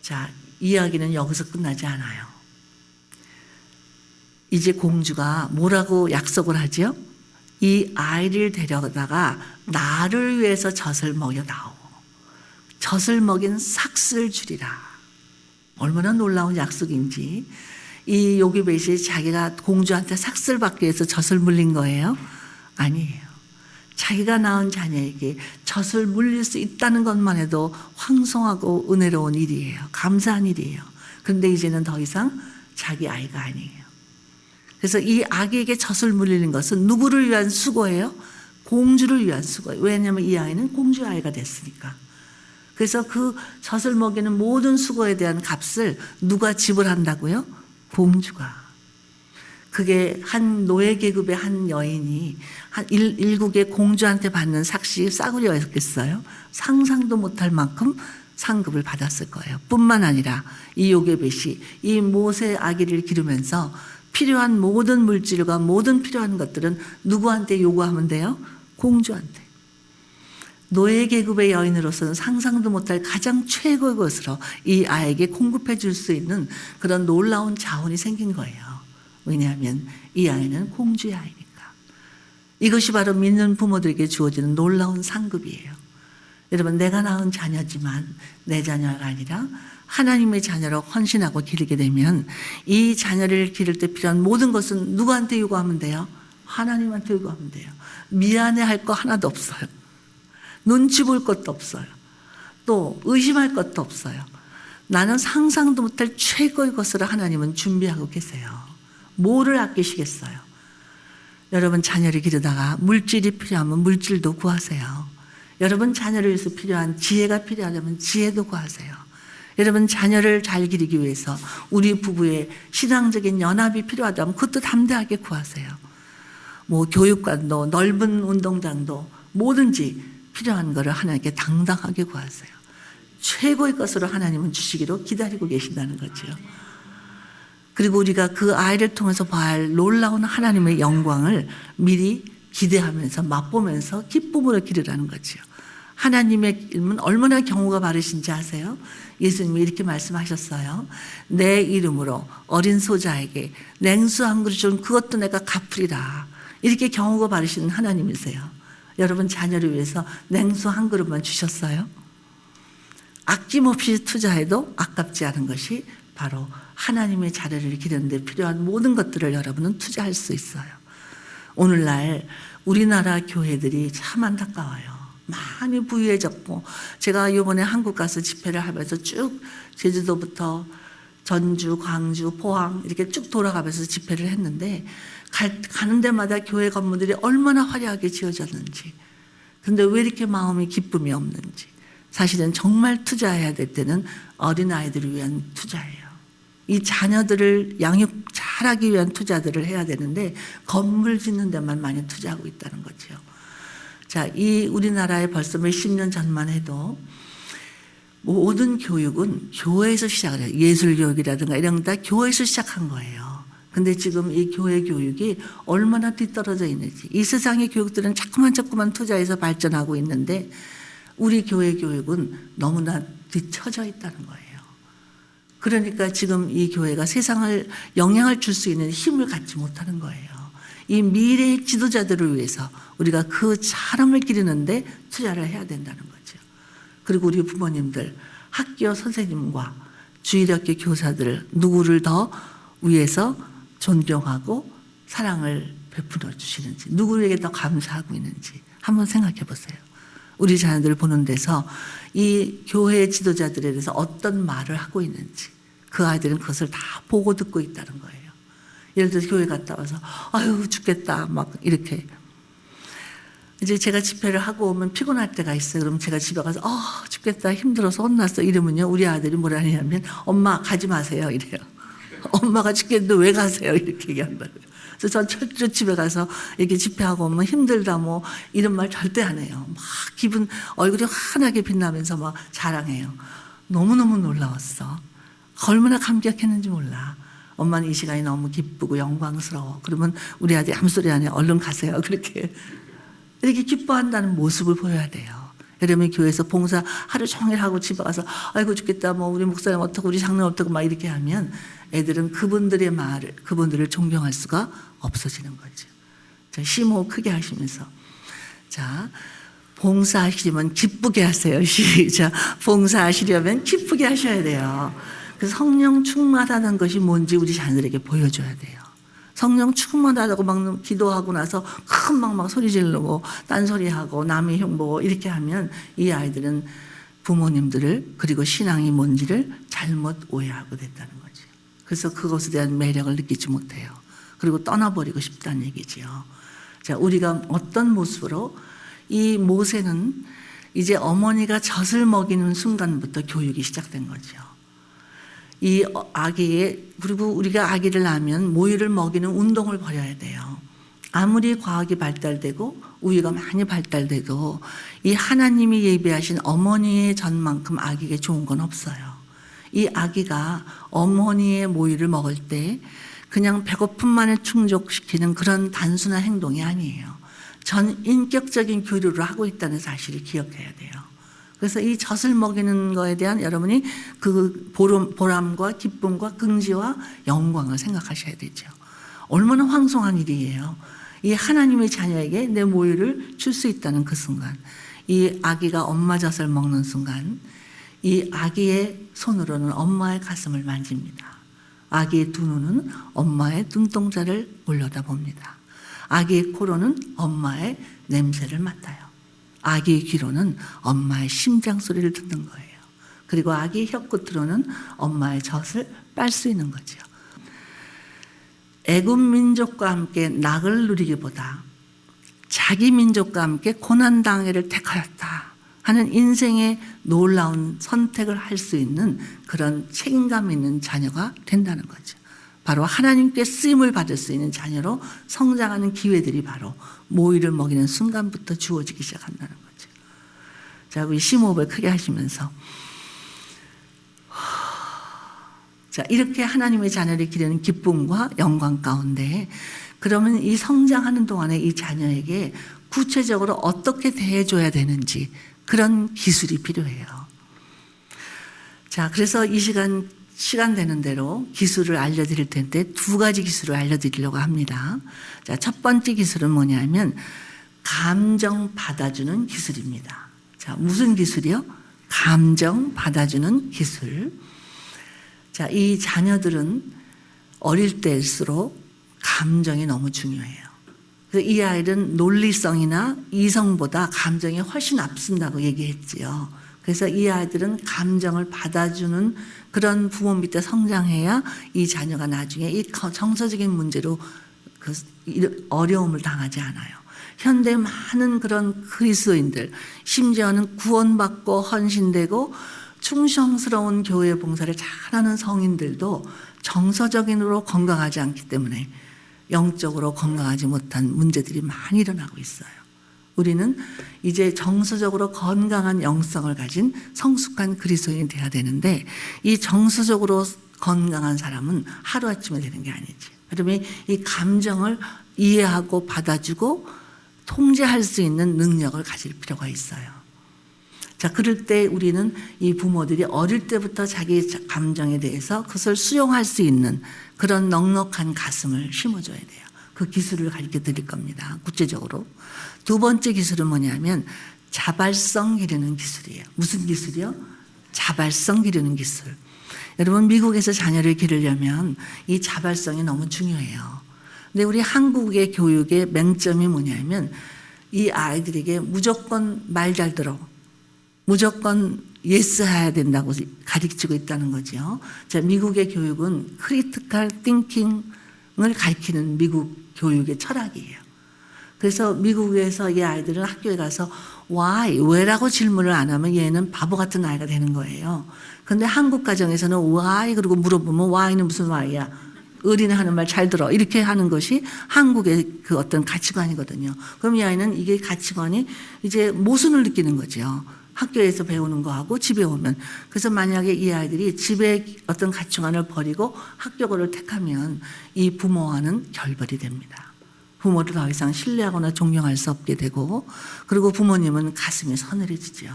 자, 이야기는 여기서 끝나지 않아요. 이제 공주가 뭐라고 약속을 하죠? 이 아이를 데려다가 나를 위해서 젖을 먹여다오. 젖을 먹인 삭스를 주리라. 얼마나 놀라운 약속인지. 이 요기벳이 자기가 공주한테 삭스를 받기 위해서 젖을 물린 거예요? 아니에요. 자기가 낳은 자녀에게 젖을 물릴 수 있다는 것만 해도 황송하고 은혜로운 일이에요. 감사한 일이에요. 그런데 이제는 더 이상 자기 아이가 아니에요. 그래서 이 아기에게 젖을 물리는 것은 누구를 위한 수고예요? 공주를 위한 수고예요. 왜냐하면 이 아이는 공주의 아이가 됐으니까. 그래서 그 젖을 먹이는 모든 수고에 대한 값을 누가 지불한다고요? 공주가. 그게 한 노예 계급의 한 여인이 한 일국의 공주한테 받는 삭시 싸구려였겠어요? 상상도 못할 만큼 상급을 받았을 거예요. 뿐만 아니라 이 요게벳이 이 모세 아기를 기르면서 필요한 모든 물질과 모든 필요한 것들은 누구한테 요구하면 돼요? 공주한테. 노예 계급의 여인으로서는 상상도 못할 가장 최고의 것으로 이 아이에게 공급해 줄 수 있는 그런 놀라운 자원이 생긴 거예요. 왜냐하면 이 아이는 공주의 아이니까. 이것이 바로 믿는 부모들에게 주어지는 놀라운 상급이에요. 여러분, 내가 낳은 자녀지만 내 자녀가 아니라 하나님의 자녀로 헌신하고 기르게 되면 이 자녀를 기를 때 필요한 모든 것은 누구한테 요구하면 돼요? 하나님한테 요구하면 돼요. 미안해할 거 하나도 없어요. 눈치 볼 것도 없어요. 또 의심할 것도 없어요. 나는 상상도 못할 최고의 것으로 하나님은 준비하고 계세요. 뭐를 아끼시겠어요? 여러분 자녀를 기르다가 물질이 필요하면 물질도 구하세요. 여러분 자녀를 위해서 필요한 지혜가 필요하다면 지혜도 구하세요. 여러분 자녀를 잘 기르기 위해서 우리 부부의 신앙적인 연합이 필요하다면 그것도 담대하게 구하세요. 뭐 교육관도 넓은 운동장도 뭐든지 필요한 것을 하나님께 당당하게 구하세요. 최고의 것으로 하나님은 주시기로 기다리고 계신다는 거죠. 그리고 우리가 그 아이를 통해서 봐야 할 놀라운 하나님의 영광을 미리 기대하면서 맛보면서 기쁨으로 기르라는 거죠. 하나님의 이름은 얼마나 경우가 바르신지 아세요? 예수님이 이렇게 말씀하셨어요. 내 이름으로 어린 소자에게 냉수 한 그릇 준 그것도 내가 갚으리라. 이렇게 경우가 바르신 하나님이세요. 여러분 자녀를 위해서 냉수 한 그릇만 주셨어요? 아낌없이 투자해도 아깝지 않은 것이 바로 하나님의 자녀를 기르는 데 필요한 모든 것들을 여러분은 투자할 수 있어요. 오늘날 우리나라 교회들이 참 안타까워요. 많이 부유해졌고, 제가 이번에 한국 가서 집회를 하면서 쭉 제주도부터 전주, 광주, 포항 이렇게 쭉 돌아가면서 집회를 했는데 가는 데마다 교회 건물들이 얼마나 화려하게 지어졌는지, 그런데 왜 이렇게 마음이 기쁨이 없는지. 사실은 정말 투자해야 될 때는 어린아이들을 위한 투자예요. 이 자녀들을 양육 잘하기 위한 투자들을 해야 되는데 건물 짓는 데만 많이 투자하고 있다는 거죠. 자, 이 우리나라에 벌써 몇십 년 전만 해도 모든 교육은 교회에서 시작을 해요. 예술교육이라든가 이런 거 다 교회에서 시작한 거예요. 근데 지금 이 교회 교육이 얼마나 뒤떨어져 있는지. 이 세상의 교육들은 자꾸만 투자해서 발전하고 있는데 우리 교회 교육은 너무나 뒤처져 있다는 거예요. 그러니까 지금 이 교회가 세상을 영향을 줄 수 있는 힘을 갖지 못하는 거예요. 이 미래의 지도자들을 위해서 우리가 그 사람을 기르는데 투자를 해야 된다는 거죠. 그리고 우리 부모님들, 학교 선생님과 주일학교 교사들 누구를 더 위해서 존경하고 사랑을 베풀어 주시는지, 누구에게 더 감사하고 있는지 한번 생각해 보세요. 우리 자녀들 보는 데서 이 교회 지도자들에 대해서 어떤 말을 하고 있는지 그 아이들은 그것을 다 보고 듣고 있다는 거예요. 예를 들어서 교회 갔다 와서 아유 죽겠다 막 이렇게, 이제 제가 집회를 하고 오면 피곤할 때가 있어요. 그럼 제가 집에 가서 죽겠다 힘들어서 혼났어 이러면요, 우리 아들이 뭐라 하냐면 엄마 가지 마세요 이래요. 엄마가 죽겠는데 왜 가세요 이렇게 얘기한다고요. 그래서 전 철저히 집에 가서 이렇게 집회하고 오면 힘들다 뭐 이런 말 절대 안 해요. 막 얼굴이 환하게 빛나면서 막 자랑해요. 너무너무 놀라웠어. 얼마나 감격했는지 몰라. 엄마는 이 시간이 너무 기쁘고 영광스러워. 그러면 우리 아들 아무 소리 안 해. 얼른 가세요. 그렇게 이렇게 기뻐한다는 모습을 보여야 돼요. 여러분 교회에서 봉사 하루 종일 하고 집에 가서 아이고 죽겠다. 뭐 우리 목사님 어떻고 우리 장로님 어떻고 막 이렇게 하면 애들은 그분들의 말을 그분들을 존경할 수가 없어지는 거죠. 자, 심호흡 크게 하시면서 자 봉사하시려면 기쁘게 하세요. 시작. 봉사하시려면 기쁘게 하셔야 돼요. 그래서 성령 충만하다는 것이 뭔지 우리 자녀들에게 보여줘야 돼요. 성령 충만하다고 막 기도하고 나서 큰 막 소리 지르고 딴소리하고 남의 흉보고 이렇게 하면 이 아이들은 부모님들을 그리고 신앙이 뭔지를 잘못 오해하고 됐다는 거죠. 그래서 그것에 대한 매력을 느끼지 못해요. 그리고 떠나버리고 싶다는 얘기죠. 자, 우리가 어떤 모습으로 이 모세는 이제 어머니가 젖을 먹이는 순간부터 교육이 시작된 거죠. 이 아기의 그리고 우리가 아기를 낳으면 모유를 먹이는 운동을 벌여야 돼요. 아무리 과학이 발달되고 우유가 많이 발달돼도 이 하나님이 예비하신 어머니의 젖만큼 아기에게 좋은 건 없어요. 이 아기가 어머니의 모유를 먹을 때 그냥 배고픔만을 충족시키는 그런 단순한 행동이 아니에요. 전 인격적인 교류를 하고 있다는 사실을 기억해야 돼요. 그래서 이 젖을 먹이는 거에 대한 여러분이 그 보람과 기쁨과 긍지와 영광을 생각하셔야 되죠. 얼마나 황송한 일이에요. 이 하나님의 자녀에게 내 모유를 줄 수 있다는 그 순간, 이 아기가 엄마 젖을 먹는 순간, 이 아기의 손으로는 엄마의 가슴을 만집니다. 아기의 두 눈은 엄마의 눈동자를 올려다봅니다. 아기의 코로는 엄마의 냄새를 맡아요. 아기의 귀로는 엄마의 심장 소리를 듣는 거예요. 그리고 아기의 혀끝으로는 엄마의 젖을 빨 수 있는 거죠. 애굽 민족과 함께 낙을 누리기보다 자기 민족과 함께 고난당해를 택하였다 하는 인생의 놀라운 선택을 할 수 있는 그런 책임감 있는 자녀가 된다는 거죠. 바로 하나님께 쓰임을 받을 수 있는 자녀로 성장하는 기회들이 바로 모유를 먹이는 순간부터 주어지기 시작한다는 거죠. 자, 우리 심호흡을 크게 하시면서 자, 이렇게 하나님의 자녀를 기르는 기쁨과 영광 가운데 그러면 이 성장하는 동안에 이 자녀에게 구체적으로 어떻게 대해줘야 되는지 그런 기술이 필요해요. 자, 그래서 이 시간 되는 대로 기술을 알려드릴 텐데 두 가지 기술을 알려드리려고 합니다. 자, 첫 번째 기술은 뭐냐면 감정 받아주는 기술입니다. 자, 무슨 기술이요? 감정 받아주는 기술. 자, 이 자녀들은 어릴 때일수록 감정이 너무 중요해요. 그래서 이 아이는 논리성이나 이성보다 감정이 훨씬 앞선다고 얘기했지요. 그래서 이 아이들은 감정을 받아주는 그런 부모 밑에 성장해야 이 자녀가 나중에 이 정서적인 문제로 그 어려움을 당하지 않아요. 현대 많은 그런 그리스도인들, 심지어는 구원받고 헌신되고 충성스러운 교회 봉사를 잘하는 성인들도 정서적인으로 건강하지 않기 때문에 영적으로 건강하지 못한 문제들이 많이 일어나고 있어요. 우리는 이제 정서적으로 건강한 영성을 가진 성숙한 그리스도인이 돼야 되는데 이 정서적으로 건강한 사람은 하루아침에 되는 게 아니지. 그러면 이 감정을 이해하고 받아주고 통제할 수 있는 능력을 가질 필요가 있어요. 자, 그럴 때 우리는 이 부모들이 어릴 때부터 자기 감정에 대해서 그것을 수용할 수 있는 그런 넉넉한 가슴을 심어줘야 돼요. 그 기술을 가르쳐 드릴 겁니다. 구체적으로. 두 번째 기술은 뭐냐면 자발성 기르는 기술이에요. 무슨 기술이요? 자발성 기르는 기술. 여러분 미국에서 자녀를 기르려면 이 자발성이 너무 중요해요. 근데 우리 한국의 교육의 맹점이 뭐냐면 이 아이들에게 무조건 말 잘 들어. 무조건 예스 해야 된다고 가르치고 있다는 거죠. 자, 미국의 교육은 크리티컬 띵킹을 가르치는 미국 교육의 철학이에요. 그래서 미국에서 이 아이들은 학교에 가서 why, 왜라고 질문을 안 하면 얘는 바보 같은 아이가 되는 거예요. 그런데 한국 가정에서는 why 그리고 물어보면 why는 무슨 why야? 어린애 하는 말 잘 들어. 이렇게 하는 것이 한국의 그 어떤 가치관이거든요. 그럼 이 아이는 이게 가치관이 이제 모순을 느끼는 거죠. 학교에서 배우는 거하고 집에 오면. 그래서 만약에 이 아이들이 집에 어떤 가치관을 버리고 학교를 택하면 이 부모와는 결별이 됩니다. 부모를 더 이상 신뢰하거나 존경할 수 없게 되고, 그리고 부모님은 가슴이 서늘해지죠.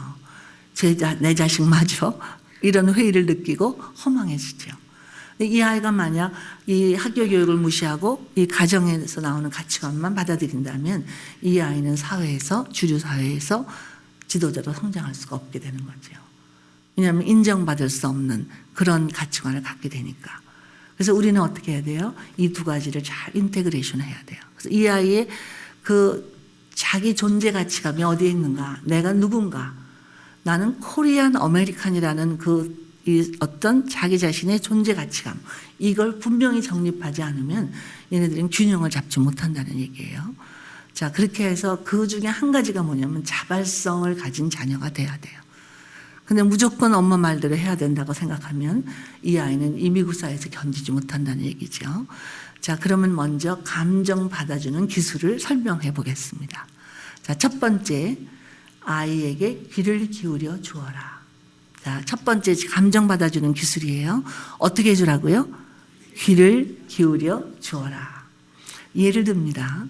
내 자식마저 이런 회의를 느끼고 허망해지죠. 이 아이가 만약 이 학교 교육을 무시하고 이 가정에서 나오는 가치관만 받아들인다면 이 아이는 사회에서, 주류 사회에서 지도자로 성장할 수가 없게 되는 거죠. 왜냐하면 인정받을 수 없는 그런 가치관을 갖게 되니까. 그래서 우리는 어떻게 해야 돼요? 이 두 가지를 잘 인테그레이션 해야 돼요. 그래서 이 아이의 그 자기 존재 가치감이 어디에 있는가? 내가 누군가? 나는 코리안 아메리칸이라는 이 어떤 자기 자신의 존재 가치감, 이걸 분명히 정립하지 않으면 얘네들은 균형을 잡지 못한다는 얘기예요. 자, 그렇게 해서 그 중에 한 가지가 뭐냐면 자발성을 가진 자녀가 돼야 돼요. 근데 무조건 엄마 말대로 해야 된다고 생각하면 이 아이는 이 미국 사회에서 견디지 못한다는 얘기죠. 자, 그러면 먼저 감정 받아주는 기술을 설명해 보겠습니다. 자, 첫 번째, 아이에게 귀를 기울여 주어라. 자, 첫 번째 감정 받아주는 기술이에요. 어떻게 해주라고요? 귀를 기울여 주어라. 예를 듭니다.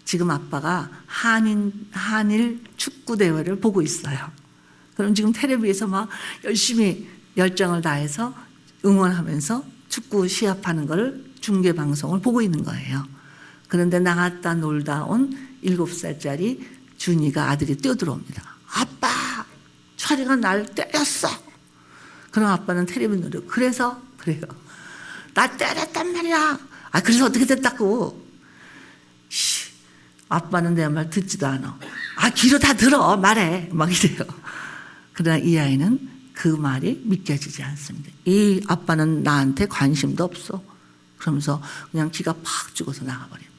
지금 아빠가 한일 축구 대회를 보고 있어요. 그럼 지금 텔레비에서 막 열심히 열정을 다해서 응원하면서 축구 시합하는 걸 중계 방송을 보고 있는 거예요. 그런데 나갔다 놀다 온 7살짜리 준이가 아들이 뛰어들어옵니다. 아빠! 철이가 날 때렸어. 그럼 아빠는 텔레비전 노래. 그래서 그래요. 나 때렸단 말이야. 아, 그래서 어떻게 됐다고? 아빠는 내 말 듣지도 않아. 아, 귀로 다 들어. 말해. 막 이래요. 그러나 이 아이는 그 말이 믿겨지지 않습니다. 이 아빠는 나한테 관심도 없어. 그러면서 그냥 기가 팍 죽어서 나가버립니다.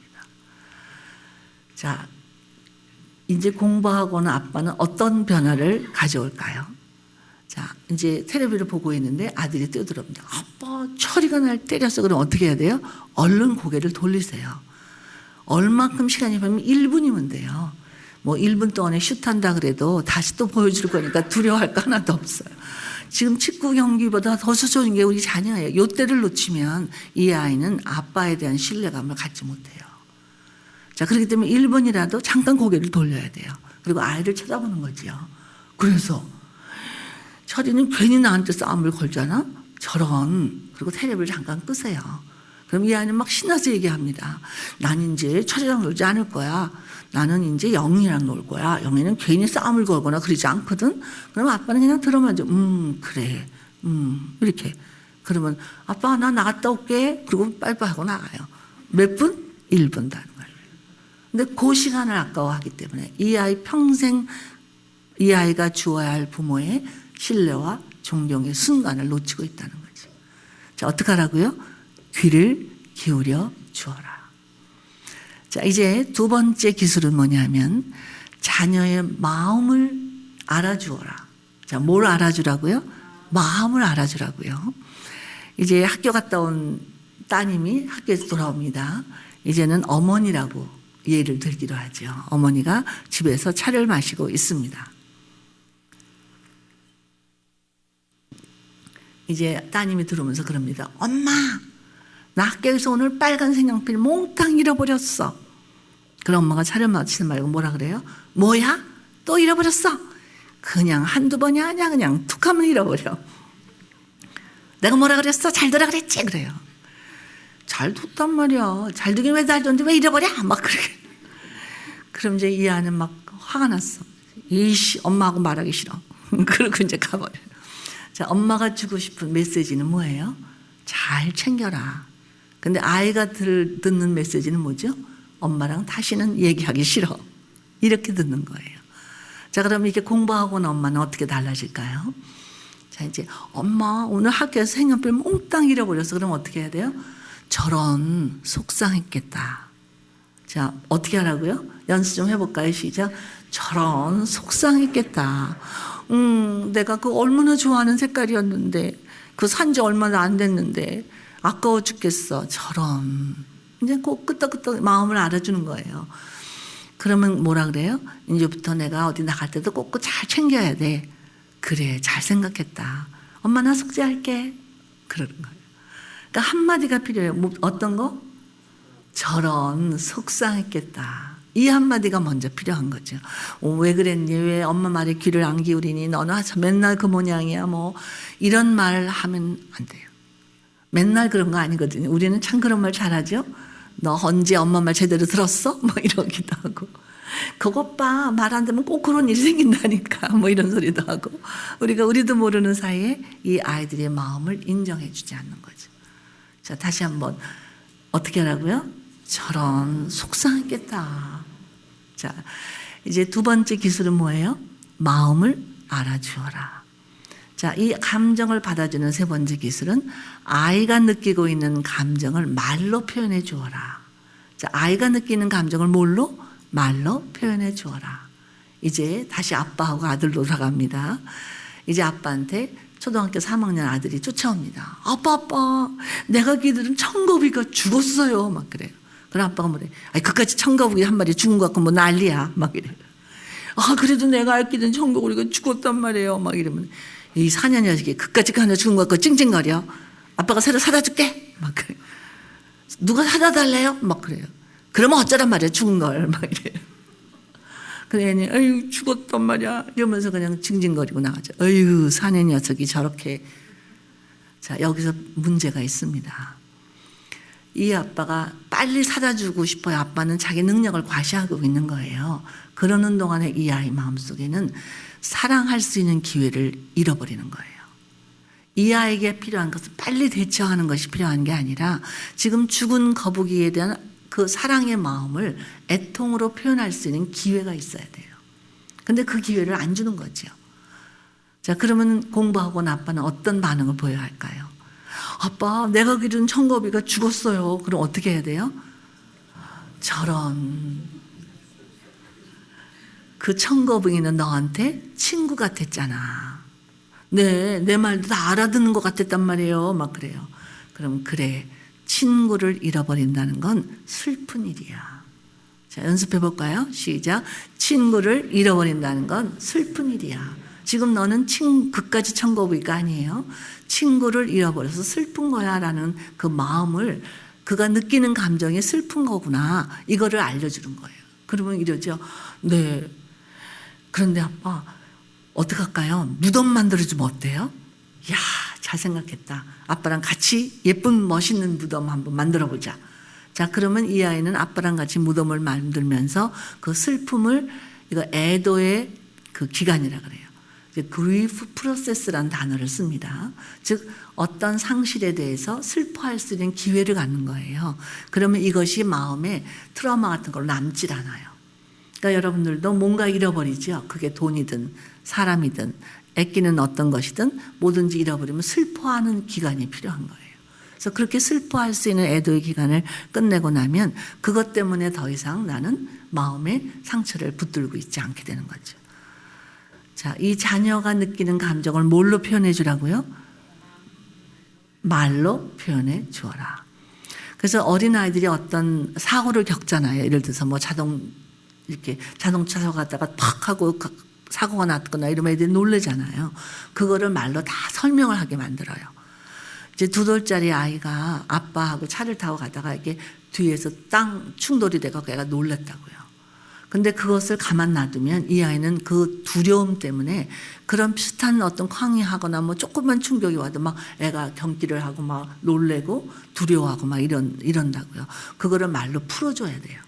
자, 이제 공부하고는 아빠는 어떤 변화를 가져올까요? 자, 이제 텔레비를 보고 있는데 아들이 뛰어들어옵니다. 아빠, 철이가 날 때렸어. 그럼 어떻게 해야 돼요? 얼른 고개를 돌리세요. 얼마큼 시간이 걸리면 1분이면 돼요. 뭐 1분 동안에 슛한다 그래도 다시 또 보여줄 거니까 두려워할 거 하나도 없어요. 지금 축구 경기보다 더 소중한 게 우리 자녀예요. 이때를 놓치면 이 아이는 아빠에 대한 신뢰감을 갖지 못해요. 자, 그렇기 때문에 1분이라도 잠깐 고개를 돌려야 돼요. 그리고 아이를 쳐다보는 거지요. 그래서 철이는 괜히 나한테 싸움을 걸잖아? 저런. 그리고 텔레비를 잠깐 끄세요. 그럼 이 아이는 막 신나서 얘기합니다. 난 이제 철이랑 놀지 않을 거야. 나는 이제 영희랑 놀 거야. 영희는 괜히 싸움을 걸거나 그러지 않거든. 그럼 아빠는 그냥 들으면 그래. 이렇게. 그러면 아빠 나 나갔다 올게. 그리고 빨리빨리 하고 나가요. 몇 분? 1분 다는 거예요. 근데 그 시간을 아까워하기 때문에 이 아이 평생 이 아이가 주어야 할 부모의 신뢰와 존경의 순간을 놓치고 있다는 거죠. 자, 어떻게 하라고요? 귀를 기울여 주어라. 자, 이제 두 번째 기술은 뭐냐면 자녀의 마음을 알아주어라. 자, 뭘 알아주라고요? 마음을 알아주라고요. 이제 학교 갔다 온 따님이 학교에서 돌아옵니다. 이제는 어머니라고 예를 들기로 하죠. 어머니가 집에서 차를 마시고 있습니다. 이제 따님이 들어오면서 그럽니다. 엄마, 나 학교에서 오늘 빨간색 연필 몽땅 잃어버렸어. 그럼 엄마가 차를 마치지 말고 뭐라 그래요? 뭐야? 또 잃어버렸어? 그냥 한두 번이 아니야. 그냥 툭 하면 잃어버려. 내가 뭐라 그랬어? 잘 두라 그랬지? 그래요. 잘 뒀단 말이야. 잘 두긴 왜 잘 뒀는데 왜 잃어버려? 막 그렇게. 그럼 이제 이 아는 막 화가 났어. 이씨, 엄마하고 말하기 싫어. 그러고 이제 가버려요. 자, 엄마가 주고 싶은 메시지는 뭐예요? 잘 챙겨라. 근데 아이가 듣는 메시지는 뭐죠? 엄마랑 다시는 얘기하기 싫어. 이렇게 듣는 거예요. 자, 그럼 이렇게 공부하고는 엄마는 어떻게 달라질까요? 자, 이제 엄마 오늘 학교에서 색연필 몽땅 잃어버렸어. 그럼 어떻게 해야 돼요? 저런 속상했겠다. 자, 어떻게 하라고요? 연습 좀 해볼까요? 시작. 저런 속상했겠다. 내가 그 얼마나 좋아하는 색깔이었는데 그 산지 얼마나 안 됐는데 아까워 죽겠어. 저런. 이제 꼭 끄떡끄떡 마음을 알아주는 거예요. 그러면 뭐라 그래요? 이제부터 내가 어디 나갈 때도 꼭 잘 챙겨야 돼. 그래, 잘 생각했다. 엄마 나 숙제할게. 그러는 거예요. 그러니까 한마디가 필요해요. 뭐 어떤 거? 저런, 속상했겠다. 이 한마디가 먼저 필요한 거죠. 왜 그랬니? 왜 엄마 말에 귀를 안 기울이니? 너는 맨날 그 모양이야. 뭐 이런 말 하면 안 돼요. 맨날 그런 거 아니거든요. 우리는 참 그런 말 잘하죠. 너 언제 엄마 말 제대로 들었어? 뭐 이러기도 하고. 그것 봐, 말 안 되면 꼭 그런 일이 생긴다니까. 뭐 이런 소리도 하고. 우리도 모르는 사이에 이 아이들의 마음을 인정해 주지 않는 거죠. 자, 다시 한번 어떻게 하라고요? 저런, 속상했겠다. 자, 이제 두 번째 기술은 뭐예요? 마음을 알아주어라. 자, 이 감정을 받아주는 세 번째 기술은 아이가 느끼고 있는 감정을 말로 표현해 주어라. 자, 아이가 느끼는 감정을 뭘로? 말로 표현해 주어라. 이제 다시 아빠하고 아들로 돌아갑니다. 이제 아빠한테 초등학교 3학년 아들이 쫓아옵니다. 아빠, 내가 기들은 청거비가 죽었어요. 막 그래요. 그럼 아빠가 뭐래? 아니, 그까지 청거비 한 마리 죽은 것 같고 뭐 난리야. 막 이래요. 아, 그래도 내가 알기는 청거비가 죽었단 말이에요. 막 이러면 이 사년 녀석이 그까지 하나 죽은 것 같고 찡찡거려. 아빠가 새로 사다 줄게. 막 그래요. 누가 사다 달래요? 막 그래요. 그러면 어쩌란 말이야, 죽은 걸. 막 이래요. 그래, 아유, 죽었단 말이야. 이러면서 그냥 징징거리고 나가죠. 아유, 사내 녀석이 저렇게. 자, 여기서 문제가 있습니다. 이 아빠가 빨리 사다 주고 싶어요. 아빠는 자기 능력을 과시하고 있는 거예요. 그러는 동안에 이 아이 마음속에는 사랑할 수 있는 기회를 잃어버리는 거예요. 이 아이에게 필요한 것은 빨리 대처하는 것이 필요한 게 아니라 지금 죽은 거북이에 대한 그 사랑의 마음을 애통으로 표현할 수 있는 기회가 있어야 돼요. 근데 그 기회를 안 주는 거죠. 자, 그러면 공부하고 온 아빠는 어떤 반응을 보여야 할까요? 아빠, 내가 기른 청거비가 죽었어요. 그럼 어떻게 해야 돼요? 저런, 그 청거북이는 너한테 친구 같았잖아. 내 말도 다 알아듣는 것 같았단 말이에요. 막 그래요. 그럼 그래, 친구를 잃어버린다는 건 슬픈 일이야. 자, 연습해 볼까요? 시작. 친구를 잃어버린다는 건 슬픈 일이야. 지금 너는 그까지 청거북이가 아니에요. 친구를 잃어버려서 슬픈 거야 라는 그 마음을, 그가 느끼는 감정이 슬픈 거구나, 이거를 알려주는 거예요. 그러면 이러죠. 네, 그런데 아빠 어떡할까요? 무덤 만들어주면 어때요? 야, 잘 생각했다. 아빠랑 같이 예쁜 멋있는 무덤 한번 만들어보자. 자, 그러면 이 아이는 아빠랑 같이 무덤을 만들면서 그 슬픔을, 이거 애도의 그 기간이라 그래요. 그리프 프로세스라는 단어를 씁니다. 즉 어떤 상실에 대해서 슬퍼할 수 있는 기회를 갖는 거예요. 그러면 이것이 마음에 트라우마 같은 걸로 남질 않아요. 그러니까 여러분들도 뭔가 잃어버리죠. 그게 돈이든 사람이든 아끼는 어떤 것이든 뭐든지 잃어버리면 슬퍼하는 기간이 필요한 거예요. 그래서 그렇게 슬퍼할 수 있는 애도의 기간을 끝내고 나면 그것 때문에 더 이상 나는 마음에 상처를 붙들고 있지 않게 되는 거죠. 자, 이 자녀가 느끼는 감정을 뭘로 표현해 주라고요? 말로 표현해 주어라. 그래서 어린아이들이 어떤 사고를 겪잖아요. 예를 들어서 뭐 이렇게 자동차 타고 가다가 팍 하고 사고가 났거나 이러면 애들이 놀래잖아요. 그거를 말로 다 설명을 하게 만들어요. 이제 2돌짜리 아이가 아빠하고 차를 타고 가다가 이게 뒤에서 땅 충돌이 돼서 애가 놀랬다고요. 근데 그것을 가만 놔두면 이 아이는 그 두려움 때문에 그런 비슷한 어떤 항의하거나 뭐 조금만 충격이 와도 막 애가 경기를 하고 막 놀래고 두려워하고 막 이런다고요. 그거를 말로 풀어줘야 돼요.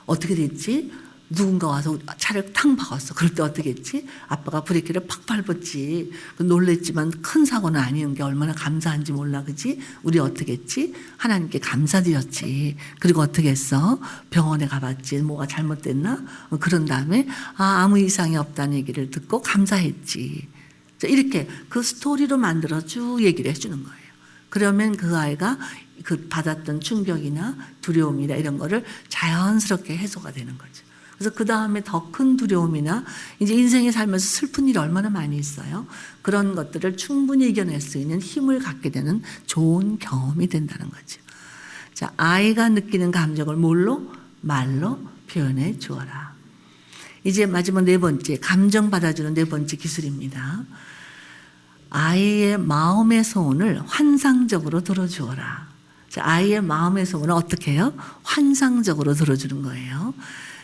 어떻게 됐지? 누군가 와서 차를 탕 박았어. 그럴 때 어떻게 했지? 아빠가 브레이크를 팍 밟았지. 놀랬지만 큰 사고는 아니는 게 얼마나 감사한지 몰라, 그지? 우리 어떻게 했지? 하나님께 감사드렸지. 그리고 어떻게 했어? 병원에 가봤지. 뭐가 잘못됐나? 그런 다음에 아무 이상이 없다는 얘기를 듣고 감사했지. 이렇게 그 스토리로 만들어 쭉 얘기를 해주는 거예요. 그러면 그 아이가 그 받았던 충격이나 두려움이나 이런 거를 자연스럽게 해소가 되는 거죠. 그래서 그 다음에 더 큰 두려움이나 이제 인생에 살면서 슬픈 일이 얼마나 많이 있어요. 그런 것들을 충분히 이겨낼 수 있는 힘을 갖게 되는 좋은 경험이 된다는 거죠. 자, 아이가 느끼는 감정을 뭘로? 말로 표현해 주어라. 이제 마지막 네 번째, 감정 받아주는 네 번째 기술입니다. 아이의 마음의 소원을 환상적으로 들어주어라. 자, 아이의 마음의 소원을 어떻게 해요? 환상적으로 들어주는 거예요.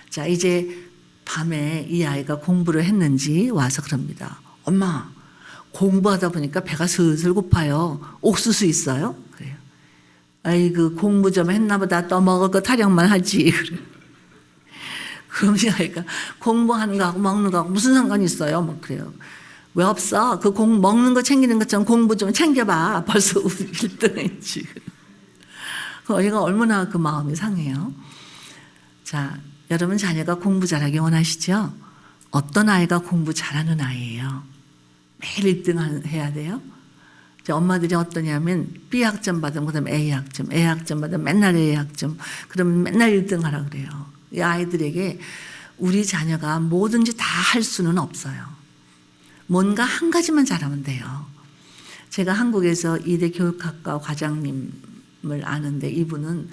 자, 이제 밤에 이 아이가 공부를 했는지 와서 그럽니다. 엄마, 공부하다 보니까 배가 슬슬 고파요. 옥수수 있어요? 그래요. 아이, 그 공부 좀 했나 보다. 떠먹을 거 타령만 하지. 그래요. 그럼 이 아이가 공부하는 거하고 먹는 거하고 무슨 상관이 있어요? 막 그래요. 왜 없어? 그 먹는 거 챙기는 것처럼 공부 좀 챙겨봐. 벌써 1등 했지. 어이가 얼마나 그 마음이 상해요. 자, 여러분 자녀가 공부 잘하기 원하시죠? 어떤 아이가 공부 잘하는 아이예요? 매일 1등 해야 돼요? 엄마들이 어떠냐면 B학점 받으면 그다음에 A학점, A학점 받으면 맨날 A학점, 그러면 맨날 1등 하라 그래요. 이 아이들에게 우리 자녀가 뭐든지 다 할 수는 없어요. 뭔가 한 가지만 잘하면 돼요. 제가 한국에서 이대 교육학과 과장님을 아는데 이분은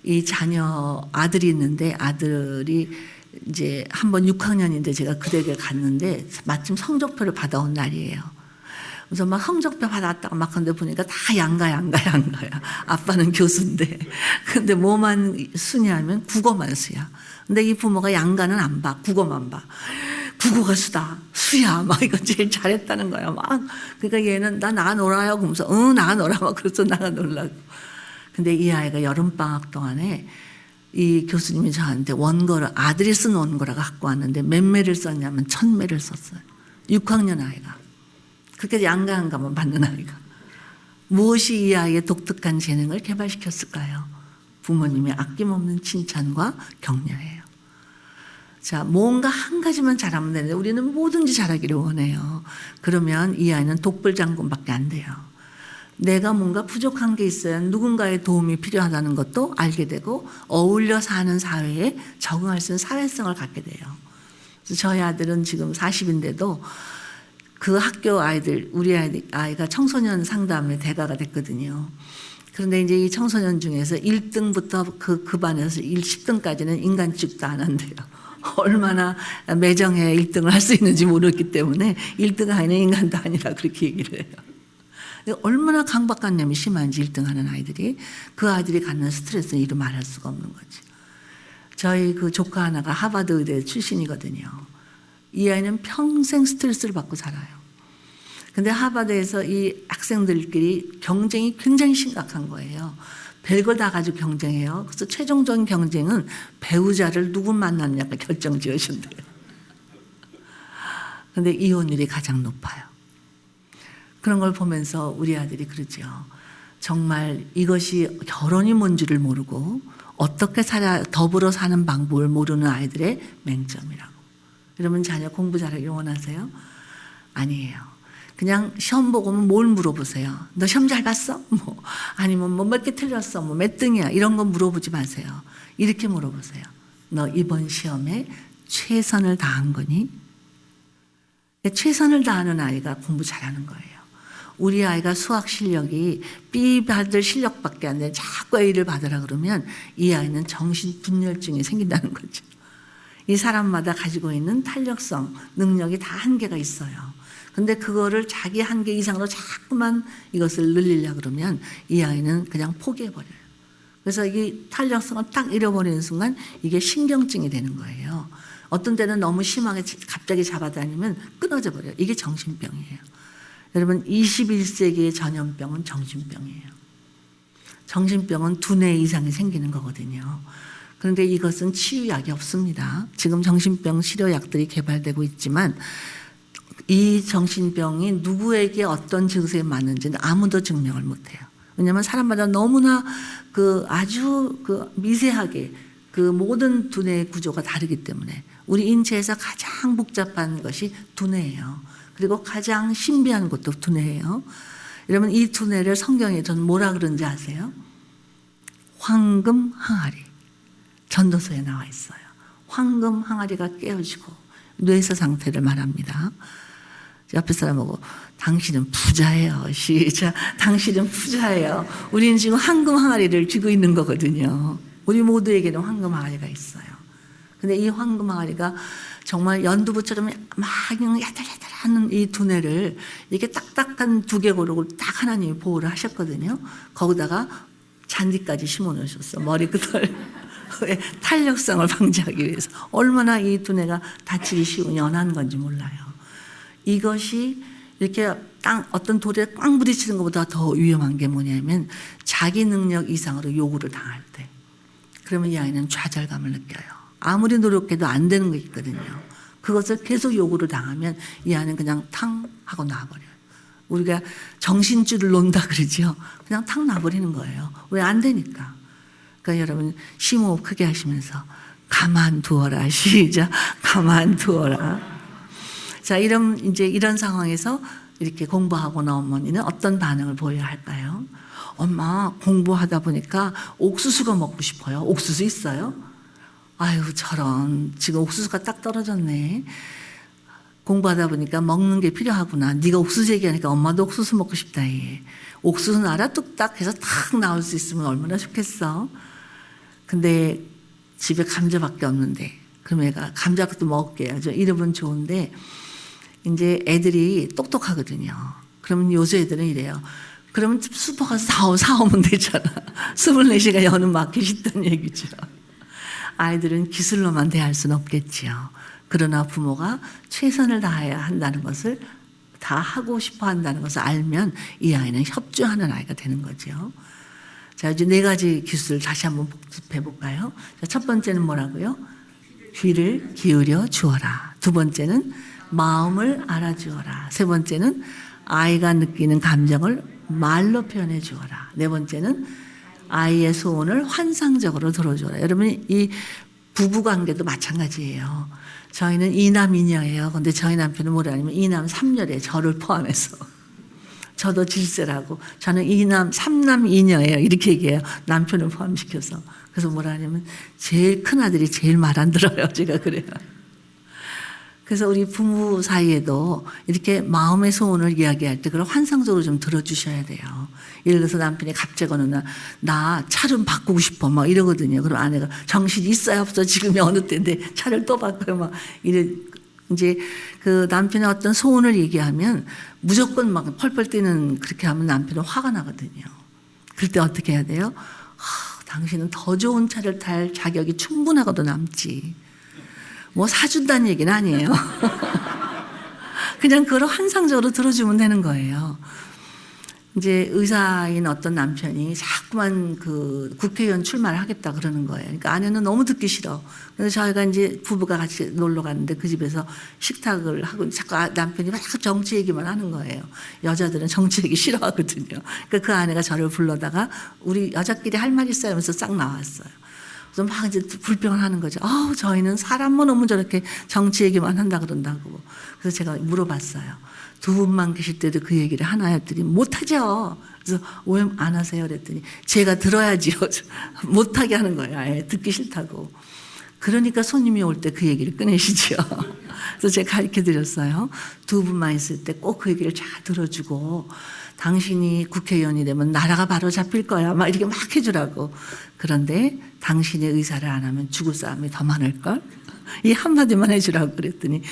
이 자녀 아들이 있는데 아들이 이제 한번 6학년인데 제가 그 댁에 갔는데 마침 성적표를 받아온 날이에요. 그래서 막 성적표 받았다가 막 근데 보니까 다 양가야. 아빠는 교수인데. 근데 뭐만 수냐면 국어만 수야. 근데 이 부모가 양가는 안 봐. 국어만 봐. 국어가 수야. 막 이거 제일 잘했다는 거야. 막. 그러니까 얘는 나 나가 놀아요. 그러면서 나가 놀아. 막 그래서 나가 놀라고. 근데 이 아이가 여름방학 동안에 이 교수님이 저한테 원고를 아들이 쓴 원고를 갖고 왔는데 몇 매를 썼냐면 1000매를 썼어요. 6학년 아이가. 그렇게 양가한 가만 받는 아이가. 무엇이 이 아이의 독특한 재능을 개발시켰을까요? 부모님의 아낌없는 칭찬과 격려예요. 자, 뭔가 한 가지만 잘하면 되는데 우리는 뭐든지 잘하기를 원해요. 그러면 이 아이는 독불장군밖에 안 돼요. 내가 뭔가 부족한 게 있어야 누군가의 도움이 필요하다는 것도 알게 되고 어울려 사는 사회에 적응할 수 있는 사회성을 갖게 돼요. 그래서 저희 아들은 지금 40인데도 그 학교 아이들, 우리 아이가 청소년 상담의 대가가 됐거든요. 그런데 이제 이 청소년 중에서 1등부터 그 반에서 10등까지는 인간 취급도 안 한대요. 얼마나 매정해 1등을 할 수 있는지 모르기 때문에 1등 아이는 인간도 아니라 그렇게 얘기를 해요. 얼마나 강박관념이 심한지 1등 하는 아이들이 그 아이들이 갖는 스트레스는 이루 말할 수가 없는 거지. 저희 그 조카 하나가 하버드 의대 출신이거든요. 이 아이는 평생 스트레스를 받고 살아요. 근데 하버드에서 이 학생들끼리 경쟁이 굉장히 심각한 거예요. 별걸 다 가지고 경쟁해요. 그래서 최종적인 경쟁은 배우자를 누구 만나느냐가 결정 지어준대요. 근데 이혼율이 가장 높아요. 그런 걸 보면서 우리 아들이 그러죠. 정말 이것이 결혼이 뭔지를 모르고 어떻게 더불어 사는 방법을 모르는 아이들의 맹점이라고. 여러분 자녀 공부 잘하길 원하세요? 아니에요. 그냥 시험 보고 뭘 물어보세요. 너 시험 잘 봤어? 뭐 아니면 뭐 몇 개 틀렸어? 뭐 몇 등이야? 이런 거 물어보지 마세요. 이렇게 물어보세요. 너 이번 시험에 최선을 다한 거니? 최선을 다하는 아이가 공부 잘하는 거예요. 우리 아이가 수학 실력이 B 받을 실력밖에 안 돼. 자꾸 A를 받으라 그러면 이 아이는 정신분열증이 생긴다는 거죠. 이 사람마다 가지고 있는 탄력성, 능력이 다 한계가 있어요. 근데 그거를 자기 한계 이상으로 자꾸만 이것을 늘리려고 그러면 이 아이는 그냥 포기해버려요. 그래서 이 탄력성을 딱 잃어버리는 순간 이게 신경증이 되는 거예요. 어떤 때는 너무 심하게 갑자기 잡아다니면 끊어져 버려요. 이게 정신병이에요. 여러분 21세기의 전염병은 정신병이에요. 정신병은 두뇌 이상이 생기는 거거든요. 그런데 이것은 치유약이 없습니다. 지금 정신병 치료약들이 개발되고 있지만 이 정신병이 누구에게 어떤 증세에 맞는지는 아무도 증명을 못해요. 왜냐하면 사람마다 너무나 아주 미세하게 모든 두뇌의 구조가 다르기 때문에 우리 인체에서 가장 복잡한 것이 두뇌예요. 그리고 가장 신비한 것도 두뇌예요. 여러분 이 두뇌를 성경에 저는 뭐라 그런지 아세요? 황금 항아리. 전도서에 나와 있어요. 황금 항아리가 깨어지고 뇌서 상태를 말합니다. 옆에 사람하고 당신은 부자예요. 시작. 당신은 부자예요. 우리는 지금 황금 항아리를 쥐고 있는 거거든요. 우리 모두에게는 황금 항아리가 있어요. 근데 이 황금 항아리가 정말 연두부처럼 막 야들야들하는 이 두뇌를 이렇게 딱딱한 두개골을 딱 하나님이 보호를 하셨거든요. 거기다가 잔디까지 심어 놓으셨어. 머리끝을 탄력성을 방지하기 위해서. 얼마나 이 두뇌가 다치기 쉬운 연한 건지 몰라요. 이것이 이렇게 어떤 돌에 꽝 부딪히는 것보다 더 위험한 게 뭐냐면 자기 능력 이상으로 요구를 당할 때. 그러면 이 아이는 좌절감을 느껴요. 아무리 노력해도 안 되는 거 있거든요. 그것을 계속 요구를 당하면 이 아이는 그냥 탕 하고 놔버려요. 우리가 정신줄을 놓는다 그러죠. 그냥 탁 놔버리는 거예요. 왜 안 되니까. 그러니까 여러분 심호흡 크게 하시면서 가만두어라. 시작. 가만두어라. 자, 이런 상황에서 이렇게 공부하고 나온 어머니는 어떤 반응을 보여야 할까요? 엄마 공부하다 보니까 옥수수가 먹고 싶어요. 옥수수 있어요? 아유 저런 지금 옥수수가 딱 떨어졌네. 공부하다 보니까 먹는 게 필요하구나. 네가 옥수수 얘기하니까 엄마도 옥수수 먹고 싶다. 얘. 옥수수 나라 뚝딱 해서 탁 나올 수 있으면 얼마나 좋겠어. 근데 집에 감자밖에 없는데 그럼 애가 감자도 먹을게요. 이름은 좋은데 이제 애들이 똑똑하거든요. 그러면 요새 애들은 이래요. 그러면 슈퍼 가서 사오면 되잖아. 24시간 여는 마켓이 있다는 얘기죠. 아이들은 기술로만 대할 수는 없겠지요. 그러나 부모가 최선을 다해야 한다는 것을 다 하고 싶어 한다는 것을 알면 이 아이는 협조하는 아이가 되는 거죠. 자, 이제 4가지 기술 다시 한번 복습해 볼까요? 자, 첫 번째는 뭐라고요? 귀를 기울여 주어라. 두 번째는 마음을 알아주어라. 세 번째는 아이가 느끼는 감정을 말로 표현해 주어라. 네 번째는 아이의 소원을 환상적으로 들어주어라. 여러분 이 부부관계도 마찬가지예요. 저희는 2남 2녀예요. 근데 저희 남편은 뭐라냐면 2남 3녀래요. 저를 포함해서. 저도 질세라고. 저는 2남 3남 2녀예요. 이렇게 얘기해요. 남편을 포함시켜서. 그래서 뭐라냐면 제일 큰 아들이 제일 말 안 들어요. 제가 그래요. 그래서 우리 부부 사이에도 이렇게 마음의 소원을 이야기할 때 그걸 환상적으로 좀 들어주셔야 돼요. 예를 들어서 남편이 갑자기 어느 날 나 차 좀 바꾸고 싶어 막 이러거든요. 그럼 아내가 정신이 있어야 없어 지금이 어느 때인데 차를 또 바꿔요 막 이래. 이제 그 남편의 어떤 소원을 얘기하면 무조건 막 펄펄 뛰는 그렇게 하면 남편은 화가 나거든요. 그럴 때 어떻게 해야 돼요? 당신은 더 좋은 차를 탈 자격이 충분하고도 남지. 뭐 사준다는 얘기는 아니에요. 그냥 그걸 환상적으로 들어주면 되는 거예요. 이제 의사인 어떤 남편이 자꾸만 그 국회의원 출마를 하겠다 그러는 거예요. 그러니까 아내는 너무 듣기 싫어. 그래서 저희가 이제 부부가 같이 놀러 갔는데 그 집에서 식탁을 하고 자꾸 남편이 막 정치 얘기만 하는 거예요. 여자들은 정치 얘기 싫어하거든요. 그러니까 그 아내가 저를 불러다가 우리 여자끼리 할 말 있어요 하면서 싹 나왔어요. 그래서 막 이제 불평을 하는 거죠. 저희는 사람만 오면 저렇게 정치 얘기만 한다 그런다고. 그래서 제가 물어봤어요. 두 분만 계실 때도 그 얘기를 하나 했더니 못하죠. 그래서 왜 안 하세요? 그랬더니 제가 들어야지요. 못하게 하는 거예요. 아예 듣기 싫다고. 그러니까 손님이 올 때 그 얘기를 꺼내시죠. 그래서 제가 가르쳐 드렸어요. 두 분만 있을 때 꼭 그 얘기를 잘 들어주고 당신이 국회의원이 되면 나라가 바로 잡힐 거야. 막 이렇게 막 해주라고. 그런데 당신의 의사를 안 하면 죽을 사람이 더 많을걸? 이 한마디만 해주라고 그랬더니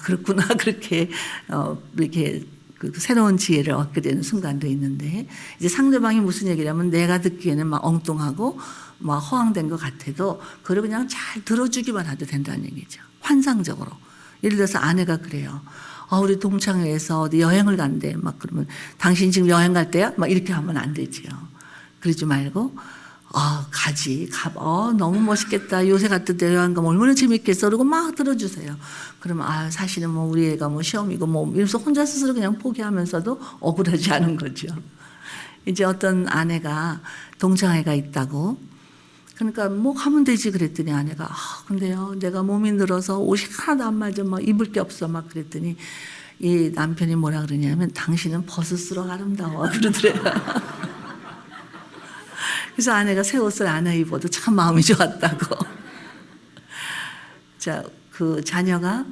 그렇구나. 그렇게 이렇게 그 새로운 지혜를 얻게 되는 순간도 있는데 이제 상대방이 무슨 얘기를 하면 내가 듣기에는 막 엉뚱하고 막 허황된 것 같아도 그걸 그냥 잘 들어주기만 해도 된다는 얘기죠. 환상적으로. 예를 들어서 아내가 그래요. 우리 동창회에서 어디 여행을 간대. 막 그러면 당신 지금 여행 갈 때야? 막 이렇게 하면 안 되지요. 그러지 말고 가지. 너무 멋있겠다. 요새 같은 데 여행 가면 얼마나 재밌겠어. 그러고 막 들어주세요. 그러면 사실은 뭐 우리 애가 뭐 시험이고 뭐 이러면서 혼자 스스로 그냥 포기하면서도 억울하지 않은 거죠. 이제 어떤 아내가 동창회가 있다고 그러니까 뭐 가면 되지 그랬더니 아내가 근데요 내가 몸이 늘어서 옷이 하나도 안 맞아 막 입을 게 없어 막 그랬더니 이 남편이 뭐라 그러냐면 당신은 벗을수록 아름다워 그러더래요. 그래서 아내가 새 옷을 안 입어도 참 마음이 좋았다고. 자, 그 자녀가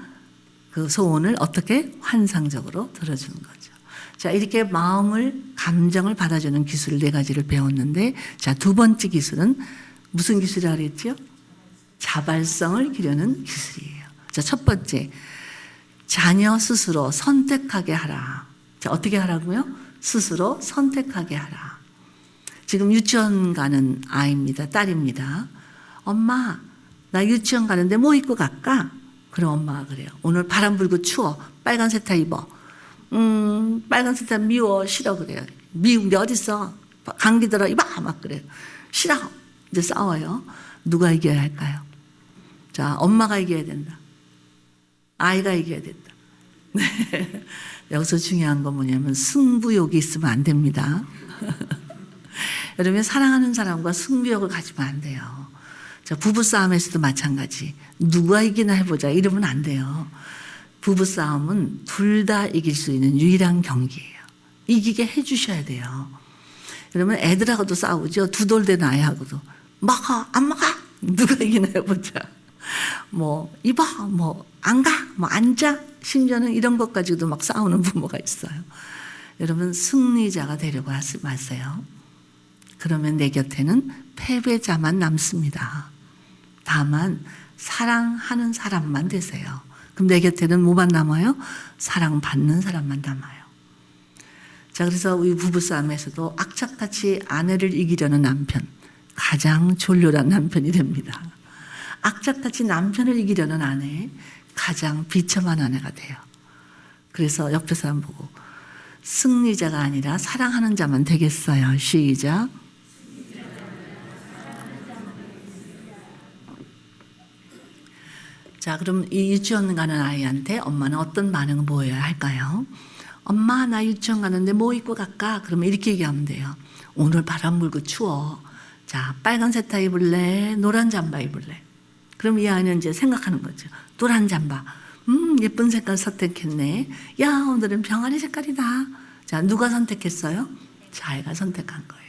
그 소원을 어떻게 환상적으로 들어주는 거죠. 자, 이렇게 마음을 감정을 받아주는 기술 4가지를 배웠는데 자, 두 번째 기술은 무슨 기술이라고 그랬죠? 자발성을 기르는 기술이에요. 자, 첫 번째, 자녀 스스로 선택하게 하라. 자, 어떻게 하라고요? 스스로 선택하게 하라. 지금 유치원 가는 아이입니다. 딸입니다. 엄마, 나 유치원 가는데 뭐 입고 갈까? 그럼 엄마가 그래요. 오늘 바람 불고 추워. 빨간 세타 입어. 빨간 세타 미워. 싫어. 그래요. 미운 게 어딨어. 감기 들어. 입어. 막 그래요. 싫어. 이제 싸워요. 누가 이겨야 할까요? 자, 엄마가 이겨야 된다. 아이가 이겨야 된다. 네. 여기서 중요한 건 뭐냐면 승부욕이 있으면 안 됩니다. 여러분, 사랑하는 사람과 승부욕을 가지면 안 돼요. 자, 부부싸움에서도 마찬가지. 누가 이기나 해보자 이러면 안 돼요. 부부싸움은 둘 다 이길 수 있는 유일한 경기예요. 이기게 해주셔야 돼요. 그러면 애들하고도 싸우죠. 두 돌 된 아이하고도. 먹어, 안 먹어? 누가 이기나 해보자. 뭐, 입어, 뭐, 안 가, 뭐, 앉아. 심지어는 이런 것 가지고도 막 싸우는 부모가 있어요. 여러분, 승리자가 되려고 하지 마세요. 그러면 내 곁에는 패배자만 남습니다. 다만, 사랑하는 사람만 되세요. 그럼 내 곁에는 뭐만 남아요? 사랑받는 사람만 남아요. 자, 그래서 우리 부부싸움에서도 악착같이 아내를 이기려는 남편, 가장 졸렬한 남편이 됩니다. 악착같이 남편을 이기려는 아내, 가장 비참한 아내가 돼요. 그래서 옆에 사람 보고 승리자가 아니라 사랑하는 자만 되겠어요. 시작. 자, 그럼 이 유치원 가는 아이한테 엄마는 어떤 반응을 보여야 할까요? 엄마, 나 유치원 가는데 뭐 입고 갈까? 그러면 이렇게 얘기하면 돼요. 오늘 바람 불고 추워. 자, 빨간 세타 입을래? 노란 잠바 입을래? 그럼 이 아이는 이제 생각하는 거죠. 노란 잠바. 예쁜 색깔 선택했네. 야, 오늘은 병아리 색깔이다. 자, 누가 선택했어요? 자기가 선택한 거예요.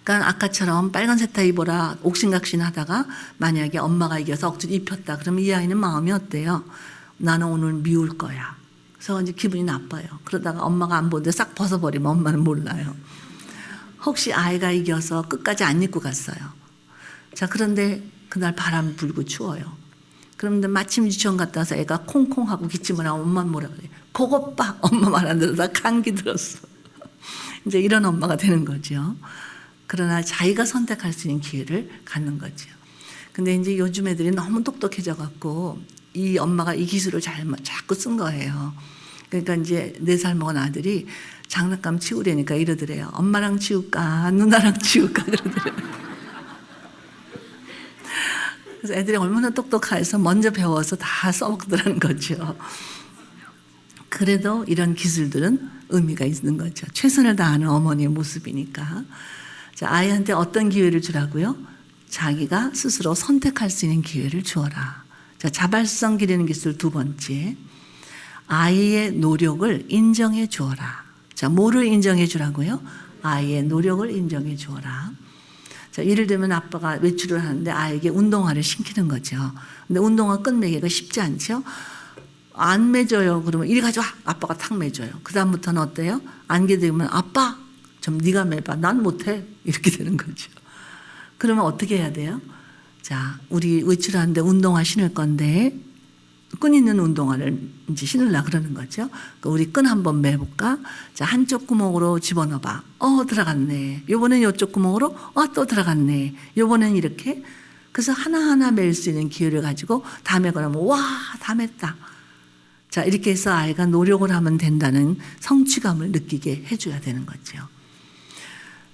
그러니까 아까처럼 빨간 세타 입어라 옥신각신 하다가 만약에 엄마가 이겨서 억지로 입혔다. 그럼 이 아이는 마음이 어때요? 나는 오늘 미울 거야. 그래서 이제 기분이 나빠요. 그러다가 엄마가 안 보는데 싹 벗어버리면 엄마는 몰라요. 혹시 아이가 이겨서 끝까지 안 입고 갔어요. 자, 그런데 그날 바람 불고 추워요. 그런데 마침 유치원 갔다 와서 애가 콩콩하고 기침을 하면 엄마는 뭐라 그래요? 그것 봐. 엄마 말 안 들어서 감기 들었어. 이제 이런 엄마가 되는 거죠. 그러나 자기가 선택할 수 있는 기회를 갖는 거죠. 근데 이제 요즘 애들이 너무 똑똑해져 갖고 이 엄마가 이 기술을 자꾸 쓴 거예요. 그러니까 이제 4살 먹은 아들이 장난감 치우려니까 이러더래요. 엄마랑 치울까? 누나랑 치울까? 그러더래요. 그래서 애들이 얼마나 똑똑해서 먼저 배워서 다 써먹더라는 거죠. 그래도 이런 기술들은 의미가 있는 거죠. 최선을 다하는 어머니의 모습이니까. 자, 아이한테 어떤 기회를 주라고요? 자기가 스스로 선택할 수 있는 기회를 주어라. 자, 자발성 기르는 기술 2번째. 아이의 노력을 인정해 주어라. 자, 뭐를 인정해 주라고요? 아이의 노력을 인정해 주어라. 자, 예를 들면 아빠가 외출을 하는데 아이에게 운동화를 신기는 거죠. 근데 운동화 끈 매기가 쉽지 않죠? 안 매줘요. 그러면 이리 가져와. 아빠가 탁 매줘요. 그 다음부터는 어때요? 안게 되면 아빠, 좀 네가 매봐. 난 못해. 이렇게 되는 거죠. 그러면 어떻게 해야 돼요? 자, 우리 외출하는데 운동화 신을 건데 끈 있는 운동화를 이제 신으려고 그러는 거죠. 우리 끈 한번 매볼까? 자, 한쪽 구멍으로 집어넣어봐. 들어갔네. 요번엔 이쪽 구멍으로, 또 들어갔네. 요번엔 이렇게. 그래서 하나하나 맬 수 있는 기회를 가지고 다 매거나 와, 다 맸다. 자, 이렇게 해서 아이가 노력을 하면 된다는 성취감을 느끼게 해줘야 되는 거죠.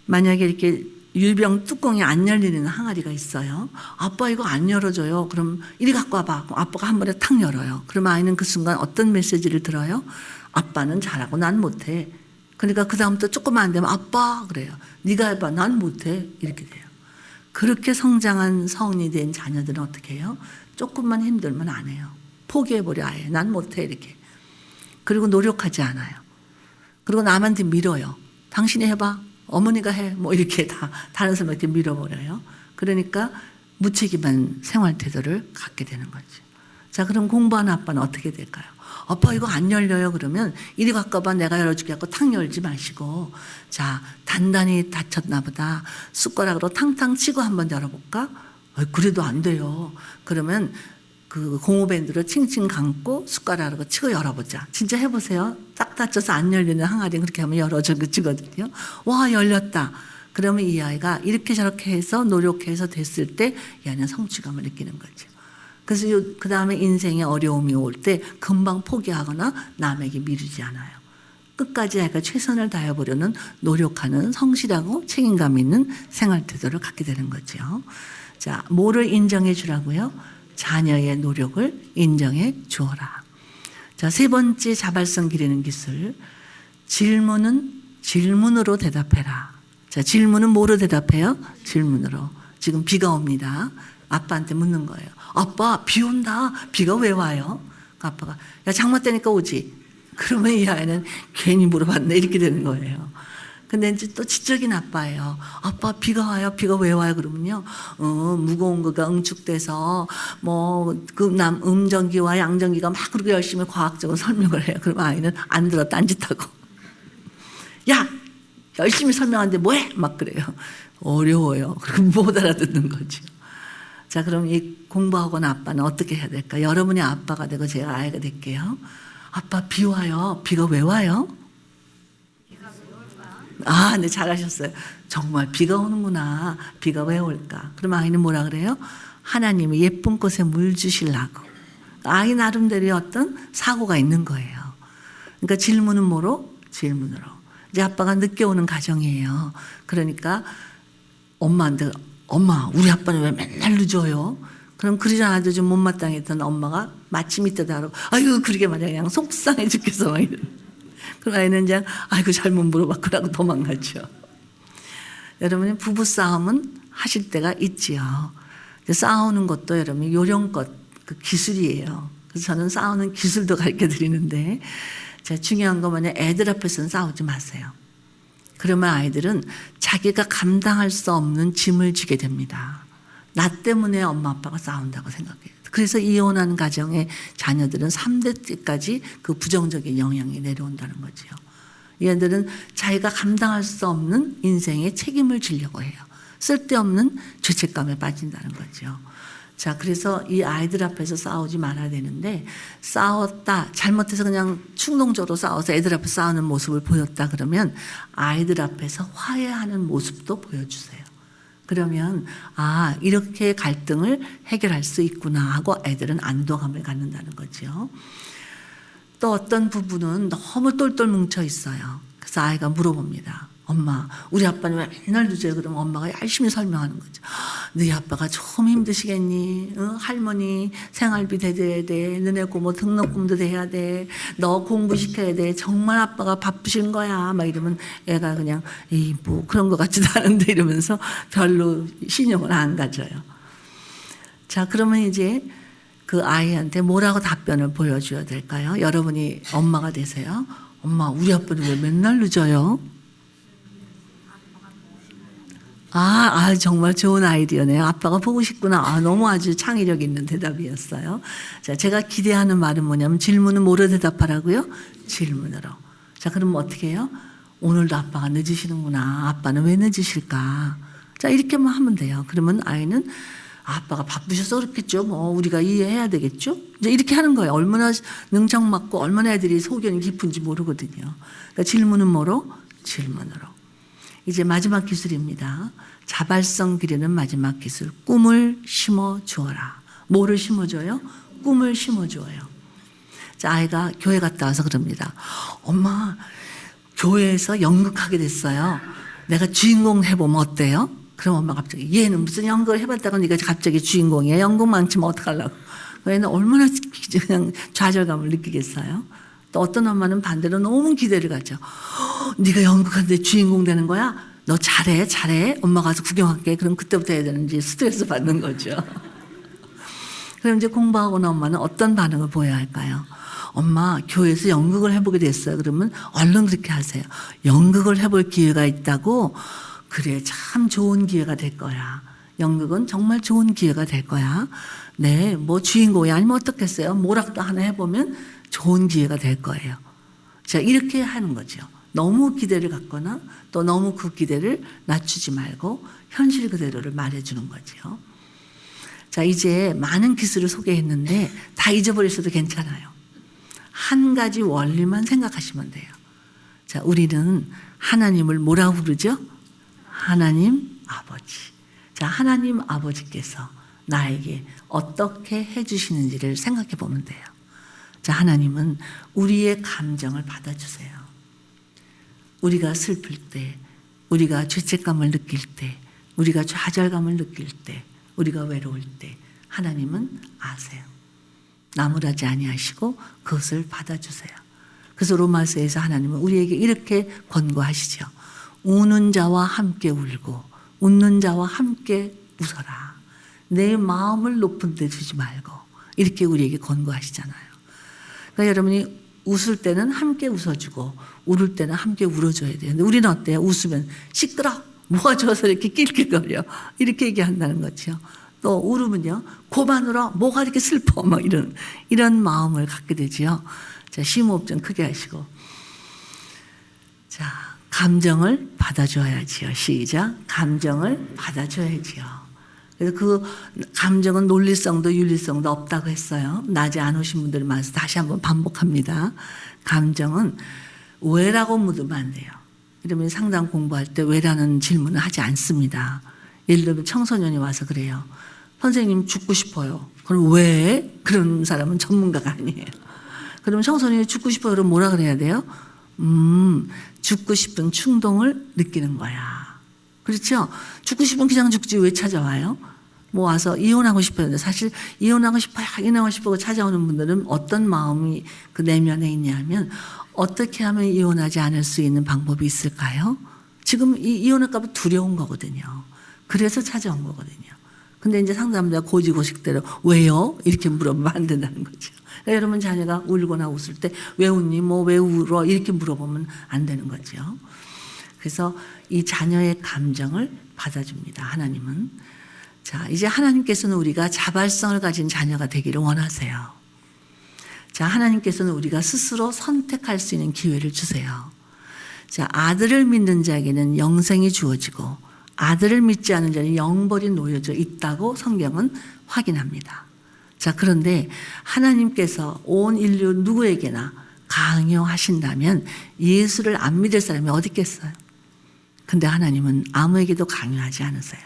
만약에 이렇게 유리병 뚜껑이 안 열리는 항아리가 있어요. 아빠 이거 안 열어줘요. 그럼 이리 갖고 와봐. 그럼 아빠가 한 번에 탁 열어요. 그럼 아이는 그 순간 어떤 메시지를 들어요? 아빠는 잘하고 난 못해. 그러니까 그 다음부터 조금만 안 되면 아빠 그래요. 네가 해봐. 난 못해. 이렇게 돼요. 그렇게 성장한 성인이 된 자녀들은 어떻게 해요? 조금만 힘들면 안 해요. 포기해버려 아예. 난 못해 이렇게. 그리고 노력하지 않아요. 그리고 남한테 밀어요. 당신이 해봐. 어머니가 해. 뭐 이렇게 다 다른 사람한테 밀어버려요. 그러니까 무책임한 생활 태도를 갖게 되는 거죠. 자, 그럼 공부하는 아빠는 어떻게 될까요? 아빠 이거 안 열려요. 그러면 이리 갖고 봐. 내가 열어줄게 하고 탁 열지 마시고 자, 단단히 다쳤나 보다. 숟가락으로 탕탕 치고 한번 열어볼까? 그래도 안 돼요. 그러면 그 고무밴드로 칭칭 감고 숟가락으로 치고 열어보자. 진짜 해보세요. 딱 닫혀서 안 열리는 항아리 그렇게 하면 열어지거든요. 와, 열렸다. 그러면 이 아이가 이렇게 저렇게 해서 노력해서 됐을 때 얘는 성취감을 느끼는 거죠. 그래서 그 다음에 인생에 어려움이 올 때 금방 포기하거나 남에게 미루지 않아요. 끝까지 아이가 최선을 다해보려는 노력하는 성실하고 책임감 있는 생활 태도를 갖게 되는 거죠. 자, 뭐를 인정해 주라고요? 자녀의 노력을 인정해 주어라. 자, 세 번째 자발성 기르는 기술. 질문은 질문으로 대답해라. 자, 질문은 뭐로 대답해요? 질문으로. 지금 비가 옵니다. 아빠한테 묻는 거예요. 아빠, 비 온다. 비가 왜 와요? 아빠가, 야, 장마 때니까 오지. 그러면 이 아이는 괜히 물어봤네. 이렇게 되는 거예요. 근데 이제 또 지적인 아빠예요. 아빠, 비가 와요. 비가 왜 와요? 그러면요. 무거운 거가 응축돼서 그 음전기와 양전기가 막 그렇게 열심히 과학적으로 설명을 해요. 그러면 아이는 안 들어 딴짓하고. 야! 열심히 설명하는데 뭐해? 막 그래요. 어려워요. 그럼 못 알아듣는 거죠. 자, 그럼 이 공부하고는 아빠는 어떻게 해야 될까? 여러분이 아빠가 되고 제가 아이가 될게요. 아빠, 비 와요. 비가 왜 와요? 아, 네, 잘하셨어요. 정말 비가 오는구나. 비가 왜 올까? 그럼 아이는 뭐라 그래요? 하나님이 예쁜 꽃에 물 주시려고. 아이 나름대로의 어떤 사고가 있는 거예요. 그러니까 질문은 뭐로? 질문으로. 이제 아빠가 늦게 오는 가정이에요. 그러니까 엄마한테, 엄마, 우리 아빠는 왜 맨날 늦어요? 그럼 그러지 않아도 좀 못마땅했던 엄마가 마침 이때다 하고, 아유, 그러게 말이야. 그냥 속상해 죽겠어. 막 이런. 그럼 아이는 그냥, 아이고, 잘못 물어봤구나고 도망가죠. 여러분이 부부싸움은 하실 때가 있지요. 싸우는 것도 여러분이 요령껏 그 기술이에요. 그래서 저는 싸우는 기술도 가르쳐 드리는데, 자, 중요한 거 뭐냐, 애들 앞에서는 싸우지 마세요. 그러면 아이들은 자기가 감당할 수 없는 짐을 지게 됩니다. 나 때문에 엄마 아빠가 싸운다고 생각해요. 그래서 이혼한 가정의 자녀들은 3대 때까지 그 부정적인 영향이 내려온다는 거죠. 얘들은 자기가 감당할 수 없는 인생의 책임을 지려고 해요. 쓸데없는 죄책감에 빠진다는 거죠. 자, 그래서 이 아이들 앞에서 싸우지 말아야 되는데, 싸웠다, 잘못해서 그냥 충동적으로 싸워서 애들 앞에서 싸우는 모습을 보였다 그러면 아이들 앞에서 화해하는 모습도 보여주세요. 그러면 아, 이렇게 갈등을 해결할 수 있구나 하고 애들은 안도감을 갖는다는 거죠. 또 어떤 부부는 너무 똘똘 뭉쳐 있어요. 그래서 아이가 물어봅니다. 엄마, 우리 아빠는 왜 맨날 늦어요? 그러면 엄마가 열심히 설명하는 거죠. 너희 아빠가 좀 힘드시겠니? 할머니 생활비 대줘야 돼. 너네 고모 등록금도 대야 돼. 너 공부시켜야 돼. 정말 아빠가 바쁘신 거야. 막 이러면 애가 그냥 뭐 그런 것 같지도 않은데 이러면서 별로 신용을 안 가져요. 자, 그러면 이제 그 아이한테 뭐라고 답변을 보여줘야 될까요? 여러분이 엄마가 되세요. 엄마, 우리 아빠는 왜 맨날 늦어요? 정말 좋은 아이디어네요. 아빠가 보고 싶구나. 너무 아주 창의력 있는 대답이었어요. 자, 제가 기대하는 말은 뭐냐면 질문은 뭐로 대답하라고요? 질문으로. 자, 그럼 어떻게 해요? 오늘도 아빠가 늦으시는구나. 아빠는 왜 늦으실까? 자, 이렇게만 하면 돼요. 그러면 아이는 아빠가 바쁘셔서 그렇겠죠. 뭐 우리가 이해해야 되겠죠. 이제 이렇게 하는 거예요. 얼마나 능청맞고 얼마나 애들이 소견이 깊은지 모르거든요. 그러니까 질문은 뭐로? 질문으로. 이제 마지막 기술입니다. 자발성 기르는 마지막 기술. 꿈을 심어 주어라. 뭐를 심어줘요? 꿈을 심어 주어요. 자, 아이가 교회 갔다 와서 그럽니다. 엄마, 교회에서 연극하게 됐어요. 내가 주인공 해보면 어때요? 그럼 엄마 갑자기, 얘는 무슨 연극을 해봤다고 네가 갑자기 주인공이야? 연극 많지면 어떡하려고. 얘는 얼마나 그냥 좌절감을 느끼겠어요? 또 어떤 엄마는 반대로 너무 기대를 가죠. 네가 연극하는데 주인공 되는 거야? 너 잘해, 잘해. 엄마 가서 구경할게. 그럼 그때부터 애들은 이제 스트레스 받는 거죠. 그럼 이제 공부하고 난 엄마는 어떤 반응을 보여야 할까요? 엄마, 교회에서 연극을 해보게 됐어요. 그러면 얼른 그렇게 하세요. 연극을 해볼 기회가 있다고? 그래, 참 좋은 기회가 될 거야. 연극은 정말 좋은 기회가 될 거야. 네, 뭐 주인공이 아니면 어떻겠어요? 뭐라도 하나 해보면 좋은 기회가 될 거예요. 자, 이렇게 하는 거죠. 너무 기대를 갖거나 또 너무 그 기대를 낮추지 말고 현실 그대로를 말해주는 거죠. 자, 이제 많은 기술을 소개했는데 다 잊어버리셔도 괜찮아요. 한 가지 원리만 생각하시면 돼요. 자, 우리는 하나님을 뭐라고 부르죠? 하나님 아버지. 자, 하나님 아버지께서 나에게 어떻게 해주시는지를 생각해 보면 돼요. 자, 하나님은 우리의 감정을 받아주세요. 우리가 슬플 때, 우리가 죄책감을 느낄 때, 우리가 좌절감을 느낄 때, 우리가 외로울 때 하나님은 아세요. 나무라지 아니하시고 그것을 받아주세요. 그래서 로마서에서 하나님은 우리에게 이렇게 권고하시죠. 우는 자와 함께 울고 웃는 자와 함께 웃어라. 내 마음을 높은 데 두지 말고, 이렇게 우리에게 권고하시잖아요. 그러니까 여러분이 웃을 때는 함께 웃어주고 울을 때는 함께 울어줘야 돼요. 근데 우리는 어때요? 웃으면 시끄러, 뭐가 좋아서 이렇게 낄낄거려, 이렇게 얘기한다는 거죠. 또 울으면요, 고만 울어, 뭐가 이렇게 슬퍼, 막 이런 마음을 갖게 되지요. 자, 심호흡 좀 크게 하시고, 자, 감정을 받아줘야지요. 시작. 감정을 받아줘야지요. 그래서 그 감정은 논리성도 윤리성도 없다고 했어요. 낮에 안 오신 분들 많아서 다시 한번 반복합니다. 감정은 왜라고 묻으면 안 돼요. 이러면 상담 공부할 때 왜라는 질문을 하지 않습니다. 예를 들면 청소년이 와서 그래요. 선생님 죽고 싶어요. 그럼 왜? 그런 사람은 전문가가 아니에요. 그러면 청소년이 죽고 싶어요. 그럼 뭐라 그래야 돼요? 죽고 싶은 충동을 느끼는 거야. 그렇죠? 죽고 싶으면 그냥 죽지 왜 찾아와요? 뭐 와서 이혼하고 싶어요. 사실 이혼하고 싶어요. 이혼하고 싶어 찾아오는 분들은 어떤 마음이 그 내면에 있냐면, 어떻게 하면 이혼하지 않을 수 있는 방법이 있을까요? 지금 이혼할까 봐 두려운 거거든요. 그래서 찾아온 거거든요. 근데 이제 상담자 고지고식대로 왜요? 이렇게 물어보면 안 된다는 거죠. 그러니까 여러분 자녀가 울거나 웃을 때 왜 웃니? 뭐 왜 울어? 이렇게 물어보면 안 되는 거죠. 그래서 이 자녀의 감정을 받아줍니다. 하나님은. 자, 이제 하나님께서는 우리가 자발성을 가진 자녀가 되기를 원하세요. 자, 하나님께서는 우리가 스스로 선택할 수 있는 기회를 주세요. 자, 아들을 믿는 자에게는 영생이 주어지고 아들을 믿지 않는 자는 영벌이 놓여져 있다고 성경은 확인합니다. 자, 그런데 하나님께서 온 인류 누구에게나 강요하신다면 예수를 안 믿을 사람이 어디 있겠어요? 근데 하나님은 아무에게도 강요하지 않으세요.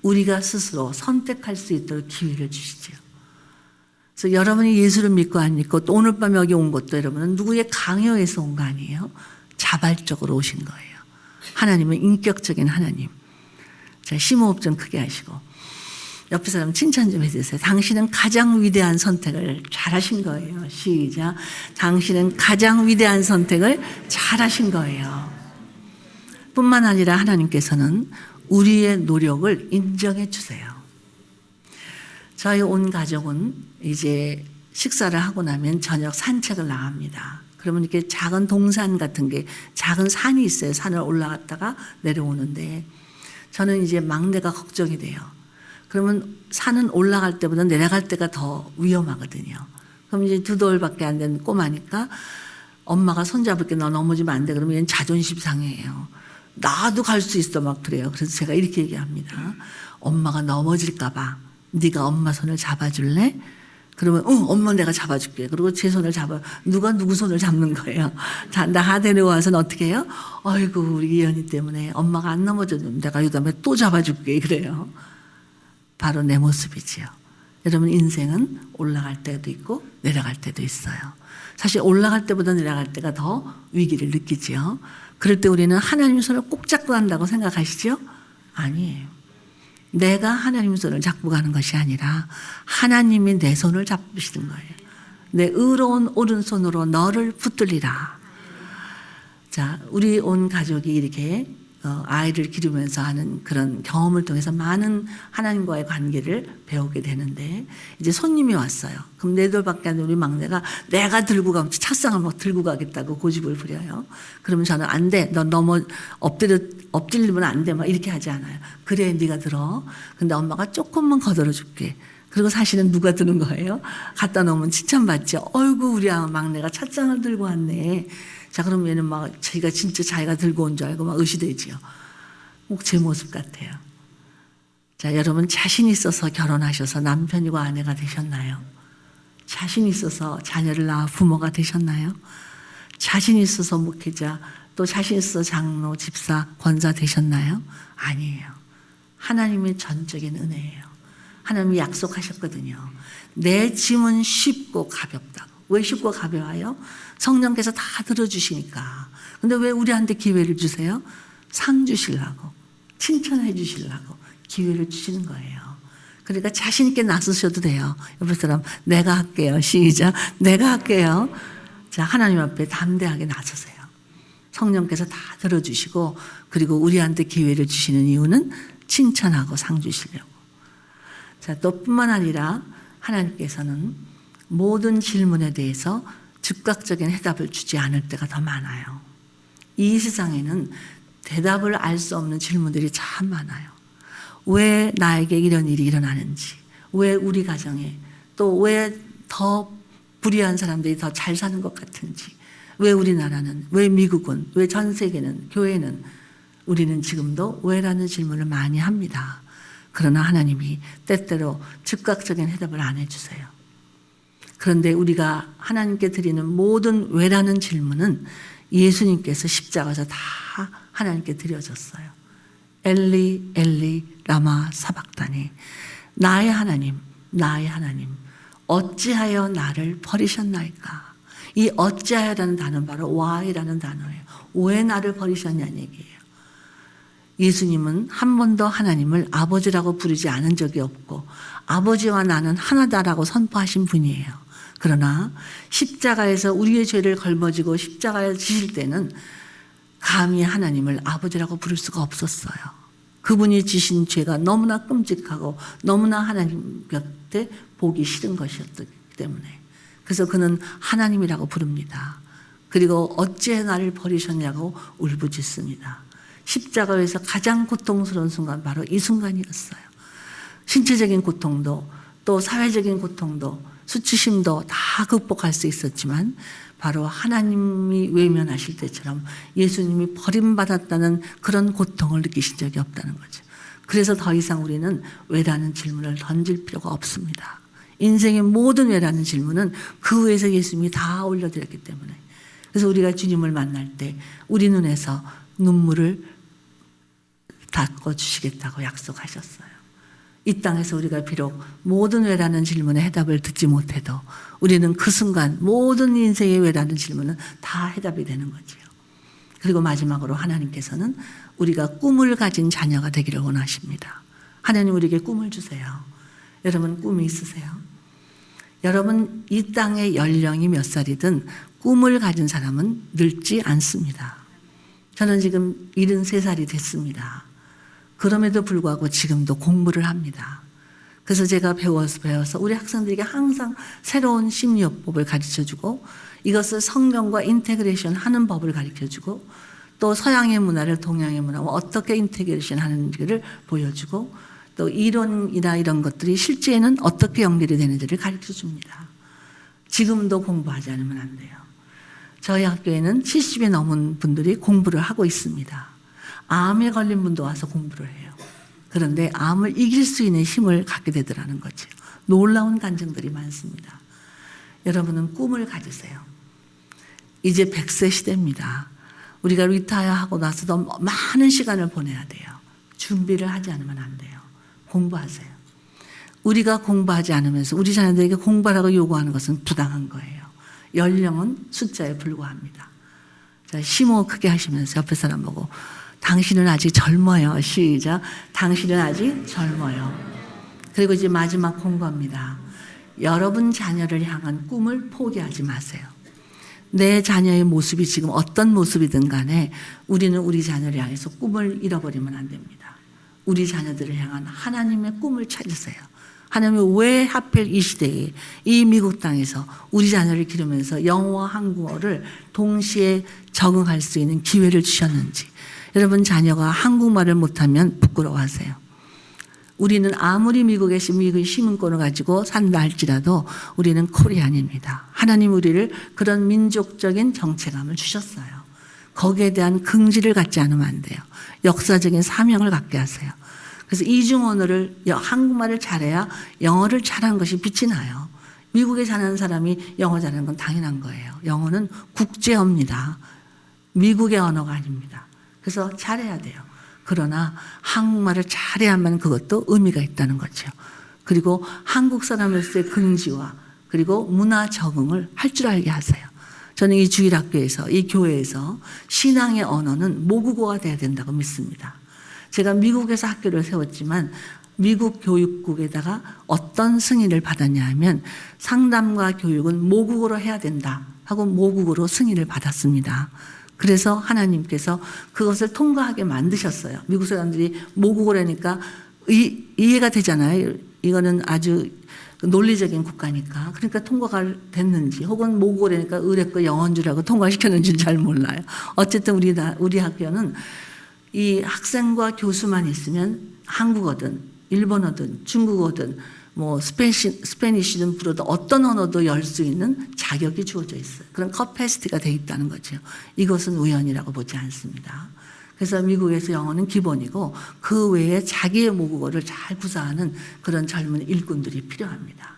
우리가 스스로 선택할 수 있도록 기회를 주시죠. 그래서 여러분이 예수를 믿고 안 믿고 또 오늘 밤 여기 온 것도 여러분은 누구의 강요에서 온 거 아니에요? 자발적으로 오신 거예요. 하나님은 인격적인 하나님. 자, 심호흡 좀 크게 하시고 옆에 사람 칭찬 좀 해주세요. 당신은 가장 위대한 선택을 잘하신 거예요. 시작. 당신은 가장 위대한 선택을 잘하신 거예요. 뿐만 아니라 하나님께서는 우리의 노력을 인정해 주세요. 저희 온 가족은 이제 식사를 하고 나면 저녁 산책을 나갑니다. 그러면 이렇게 작은 동산 같은 게, 작은 산이 있어요. 산을 올라갔다가 내려오는데 저는 이제 막내가 걱정이 돼요. 그러면 산은 올라갈 때보다 내려갈 때가 더 위험하거든요. 그럼 이제 2돌밖에 안 된 꼬마니까 엄마가 손잡을게, 너 넘어지면 안 돼. 그러면 얘는 자존심 상해요. 나도 갈 수 있어 막 그래요. 그래서 제가 이렇게 얘기합니다. 엄마가 넘어질까 봐 네가 엄마 손을 잡아줄래? 그러면 엄마 내가 잡아줄게. 그리고 제 손을 잡아. 누가 누구 손을 잡는 거예요. 나 데려와서는 어떻게 해요? 아이고 우리 이현이 때문에 엄마가 안 넘어졌는데 내가 이 다음에 또 잡아줄게. 그래요. 바로 내 모습이지요. 여러분 인생은 올라갈 때도 있고 내려갈 때도 있어요. 사실 올라갈 때보다 내려갈 때가 더 위기를 느끼지요. 그럴 때 우리는 하나님 손을 꼭 잡고 간다고 생각하시죠? 아니에요. 내가 하나님 손을 잡고 가는 것이 아니라 하나님이 내 손을 잡으시는 거예요. 내 의로운 오른손으로 너를 붙들리라. 자, 우리 온 가족이 이렇게 아이를 기르면서 하는 그런 경험을 통해서 많은 하나님과의 관계를 배우게 되는데, 이제 손님이 왔어요. 그럼 4돌밖에 안 된 우리 막내가 내가 들고 가면 차상을 막 들고 가겠다고 고집을 부려요. 그러면 저는 안 돼. 너 엎드리면 안 돼. 막 이렇게 하지 않아요. 그래, 네가 들어. 근데 엄마가 조금만 거들어 줄게. 그리고 사실은 누가 드는 거예요? 갖다 놓으면 칭찬받죠. 어이구, 우리 막내가 찻잔을 들고 왔네. 자, 그럼 얘는 막 자기가 진짜 자기가 들고 온 줄 알고 막 의시되지요. 꼭 제 모습 같아요. 자, 여러분 자신 있어서 결혼하셔서 남편이고 아내가 되셨나요? 자신 있어서 자녀를 낳아 부모가 되셨나요? 자신 있어서 목회자, 또 자신 있어서 장로, 집사, 권사 되셨나요? 아니에요. 하나님의 전적인 은혜예요. 하나님이 약속하셨거든요. 내 짐은 쉽고 가볍다고. 왜 쉽고 가벼워요? 성령께서 다 들어주시니까. 근데 왜 우리한테 기회를 주세요? 상 주시려고, 칭찬해 주시려고 기회를 주시는 거예요. 그러니까 자신 있게 나서셔도 돼요. 옆에 사람, 내가 할게요. 시작. 내가 할게요. 자, 하나님 앞에 담대하게 나서세요. 성령께서 다 들어주시고, 그리고 우리한테 기회를 주시는 이유는 칭찬하고 상 주시려고. 자, 또 뿐만 아니라 하나님께서는 모든 질문에 대해서 즉각적인 해답을 주지 않을 때가 더 많아요. 이 세상에는 대답을 알 수 없는 질문들이 참 많아요. 왜 나에게 이런 일이 일어나는지, 왜 우리 가정에, 또 왜 더 불의한 사람들이 더 잘 사는 것 같은지, 왜 우리나라는, 왜 미국은, 왜 전 세계는, 교회는, 우리는 지금도 왜라는 질문을 많이 합니다. 그러나 하나님이 때때로 즉각적인 해답을 안 해주세요. 그런데 우리가 하나님께 드리는 모든 왜라는 질문은 예수님께서 십자가에서 다 하나님께 드려졌어요. 엘리 엘리 라마 사박다니, 나의 하나님, 나의 하나님, 어찌하여 나를 버리셨나이까. 이 어찌하여라는 단어는 바로 why라는 단어예요. 왜 나를 버리셨냐는 얘기예요. 예수님은 한 번도 하나님을 아버지라고 부르지 않은 적이 없고 아버지와 나는 하나다라고 선포하신 분이에요. 그러나 십자가에서 우리의 죄를 걸머지고 십자가에 지실 때는 감히 하나님을 아버지라고 부를 수가 없었어요. 그분이 지신 죄가 너무나 끔찍하고 너무나 하나님 곁에 보기 싫은 것이었기 때문에, 그래서 그는 하나님이라고 부릅니다. 그리고 어찌해 나를 버리셨냐고 울부짖습니다. 십자가에서 가장 고통스러운 순간 바로 이 순간이었어요. 신체적인 고통도 또 사회적인 고통도 수치심도 다 극복할 수 있었지만 바로 하나님이 외면하실 때처럼 예수님이 버림받았다는 그런 고통을 느끼신 적이 없다는 거죠. 그래서 더 이상 우리는 왜라는 질문을 던질 필요가 없습니다. 인생의 모든 왜라는 질문은 그 위에서 예수님이 다 올려드렸기 때문에. 그래서 우리가 주님을 만날 때 우리 눈에서 눈물을 닦아주시겠다고 약속하셨어요. 이 땅에서 우리가 비록 모든 왜라는 질문에 해답을 듣지 못해도 우리는 그 순간 모든 인생의 왜라는 질문은 다 해답이 되는 거지요. 그리고 마지막으로 하나님께서는 우리가 꿈을 가진 자녀가 되기를 원하십니다. 하나님 우리에게 꿈을 주세요. 여러분 꿈이 있으세요? 여러분 이 땅의 연령이 몇 살이든 꿈을 가진 사람은 늙지 않습니다. 저는 지금 73살이 됐습니다. 그럼에도 불구하고 지금도 공부를 합니다. 그래서 제가 배워서 우리 학생들에게 항상 새로운 심리요법을 가르쳐주고 이것을 성경과 인테그레이션 하는 법을 가르쳐주고 또 서양의 문화를 동양의 문화와 어떻게 인테그레이션 하는지를 보여주고 또 이론이나 이런 것들이 실제에는 어떻게 연결이 되는지를 가르쳐줍니다. 지금도 공부하지 않으면 안 돼요. 저희 학교에는 70이 넘은 분들이 공부를 하고 있습니다. 암에 걸린 분도 와서 공부를 해요. 그런데 암을 이길 수 있는 힘을 갖게 되더라는 거죠. 놀라운 간증들이 많습니다. 여러분은 꿈을 가지세요. 이제 100세 시대입니다. 우리가 리타이어하고 나서도 많은 시간을 보내야 돼요. 준비를 하지 않으면 안 돼요. 공부하세요. 우리가 공부하지 않으면서 우리 자녀들에게 공부하라고 요구하는 것은 부당한 거예요. 연령은 숫자에 불과합니다. 자, 심호 크게 하시면서 옆에 사람 보고 당신은 아직 젊어요. 시작. 당신은 아직 젊어요. 그리고 이제 마지막 공부합니다. 여러분 자녀를 향한 꿈을 포기하지 마세요. 내 자녀의 모습이 지금 어떤 모습이든 간에 우리는 우리 자녀를 향해서 꿈을 잃어버리면 안 됩니다. 우리 자녀들을 향한 하나님의 꿈을 찾으세요. 하나님이 왜 하필 이 시대에 이 미국 땅에서 우리 자녀를 기르면서 영어와 한국어를 동시에 적응할 수 있는 기회를 주셨는지. 여러분 자녀가 한국말을 못하면 부끄러워하세요. 우리는 아무리 미국의 시민권을 가지고 산다 할지라도 우리는 코리안입니다. 하나님 우리를 그런 민족적인 정체감을 주셨어요. 거기에 대한 긍지를 갖지 않으면 안 돼요. 역사적인 사명을 갖게 하세요. 그래서 이중 언어를 한국말을 잘해야 영어를 잘하는 것이 빛이 나요. 미국에 사는 사람이 영어 잘하는 건 당연한 거예요. 영어는 국제어입니다. 미국의 언어가 아닙니다. 그래서 잘해야 돼요. 그러나 한국말을 잘해야만 그것도 의미가 있다는 거죠. 그리고 한국 사람으로서의 긍지와 그리고 문화 적응을 할 줄 알게 하세요. 저는 이 주일학교에서, 이 교회에서 신앙의 언어는 모국어가 돼야 된다고 믿습니다. 제가 미국에서 학교를 세웠지만 미국 교육국에다가 어떤 승인을 받았냐 하면 상담과 교육은 모국어로 해야 된다 하고 모국어로 승인을 받았습니다. 그래서 하나님께서 그것을 통과하게 만드셨어요. 미국 사람들이 모국어라니까 이해가 되잖아요. 이거는 아주 논리적인 국가니까. 그러니까 통과가 됐는지 혹은 모국어라니까 의뢰거 영어인 줄 알고 통과시켰는지는 잘 몰라요. 어쨌든 우리 학교는 이 학생과 교수만 있으면 한국어든 일본어든 중국어든 뭐 스페니쉬든 불어도 어떤 언어도 열 수 있는 자격이 주어져 있어요. 그런 커패시티가 돼 있다는 거죠. 이것은 우연이라고 보지 않습니다. 그래서 미국에서 영어는 기본이고 그 외에 자기의 모국어를 잘 구사하는 그런 젊은 일꾼들이 필요합니다.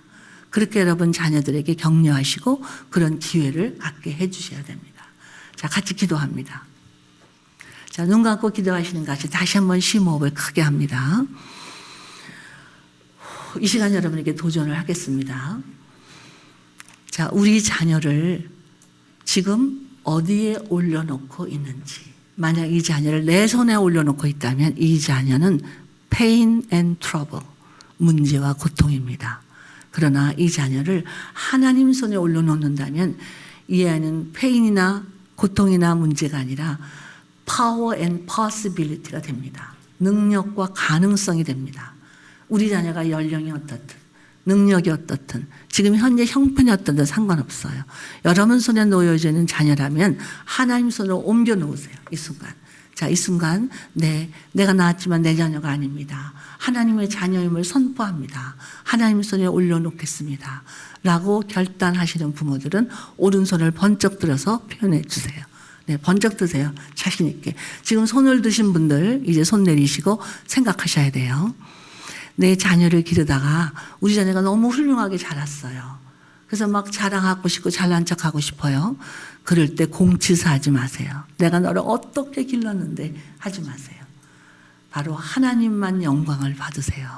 그렇게 여러분 자녀들에게 격려하시고 그런 기회를 갖게 해 주셔야 됩니다. 자, 같이 기도합니다. 자, 눈 감고 기도하시는 같이 다시 한번 심호흡을 크게 합니다. 이 시간 여러분에게 도전을 하겠습니다. 자, 우리 자녀를 지금 어디에 올려놓고 있는지, 만약 이 자녀를 내 손에 올려놓고 있다면 이 자녀는 pain and trouble, 문제와 고통입니다. 그러나 이 자녀를 하나님 손에 올려놓는다면 이 아이는 pain이나 고통이나 문제가 아니라 power and possibility가 됩니다. 능력과 가능성이 됩니다. 우리 자녀가 연령이 어떻든 능력이 어떻든 지금 현재 형편이 어떻든 상관없어요. 여러분 손에 놓여져 있는 자녀라면 하나님 손으로 옮겨 놓으세요. 이 순간. 자, 이 순간 내가 낳았지만 내 자녀가 아닙니다. 하나님의 자녀임을 선포합니다. 하나님 손에 올려놓겠습니다. 라고 결단하시는 부모들은 오른손을 번쩍 들어서 표현해 주세요. 네, 번쩍 드세요. 자신 있게. 지금 손을 드신 분들 이제 손 내리시고 생각하셔야 돼요. 내 자녀를 기르다가 우리 자녀가 너무 훌륭하게 자랐어요. 그래서 막 자랑하고 싶고 잘난 척하고 싶어요. 그럴 때 공치사하지 마세요. 내가 너를 어떻게 길렀는데 하지 마세요. 바로 하나님만 영광을 받으세요.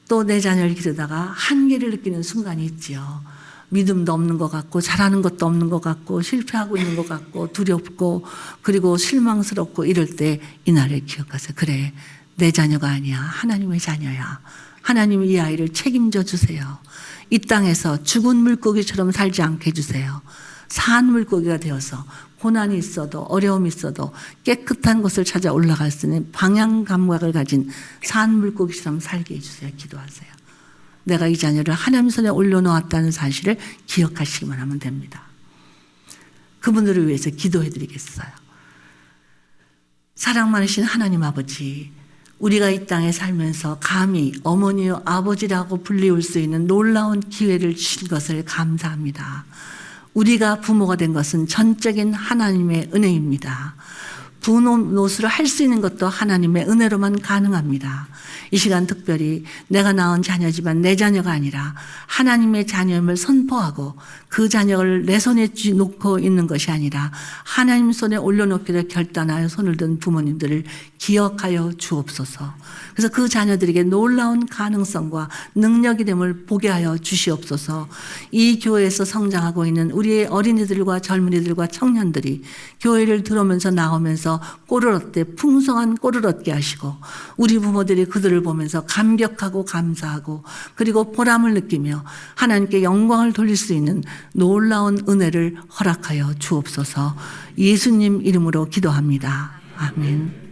또 내 자녀를 기르다가 한계를 느끼는 순간이 있지요. 믿음도 없는 것 같고 잘하는 것도 없는 것 같고 실패하고 있는 것 같고 두렵고 그리고 실망스럽고 이럴 때 이날을 기억하세요. 그래, 내 자녀가 아니야. 하나님의 자녀야. 하나님이 이 아이를 책임져 주세요. 이 땅에서 죽은 물고기처럼 살지 않게 해주세요. 산 물고기가 되어서 고난이 있어도 어려움이 있어도 깨끗한 곳을 찾아 올라갈 수 있는 방향 감각을 가진 산 물고기처럼 살게 해주세요. 기도하세요. 내가 이 자녀를 하나님 손에 올려놓았다는 사실을 기억하시기만 하면 됩니다. 그분들을 위해서 기도해 드리겠어요. 사랑 많으신 하나님 아버지, 우리가 이 땅에 살면서 감히 어머니요 아버지라고 불리울 수 있는 놀라운 기회를 주신 것을 감사합니다. 우리가 부모가 된 것은 전적인 하나님의 은혜입니다. 부모 노릇을 할 수 있는 것도 하나님의 은혜로만 가능합니다. 이 시간 특별히 내가 낳은 자녀지만 내 자녀가 아니라 하나님의 자녀임을 선포하고 그 자녀를 내 손에 놓고 있는 것이 아니라 하나님 손에 올려놓기를 결단하여 손을 든 부모님들을 기억하여 주옵소서. 그래서 그 자녀들에게 놀라운 가능성과 능력이 됨을 보게 하여 주시옵소서. 이 교회에서 성장하고 있는 우리의 어린이들과 젊은이들과 청년들이 교회를 들어오면서 나오면서 꼴을 얻되 풍성한 꼴을 얻게 하시고 우리 부모들이 그들을 보면서 감격하고 감사하고 그리고 보람을 느끼며 하나님께 영광을 돌릴 수 있는 놀라운 은혜를 허락하여 주옵소서. 예수님 이름으로 기도합니다. 아멘.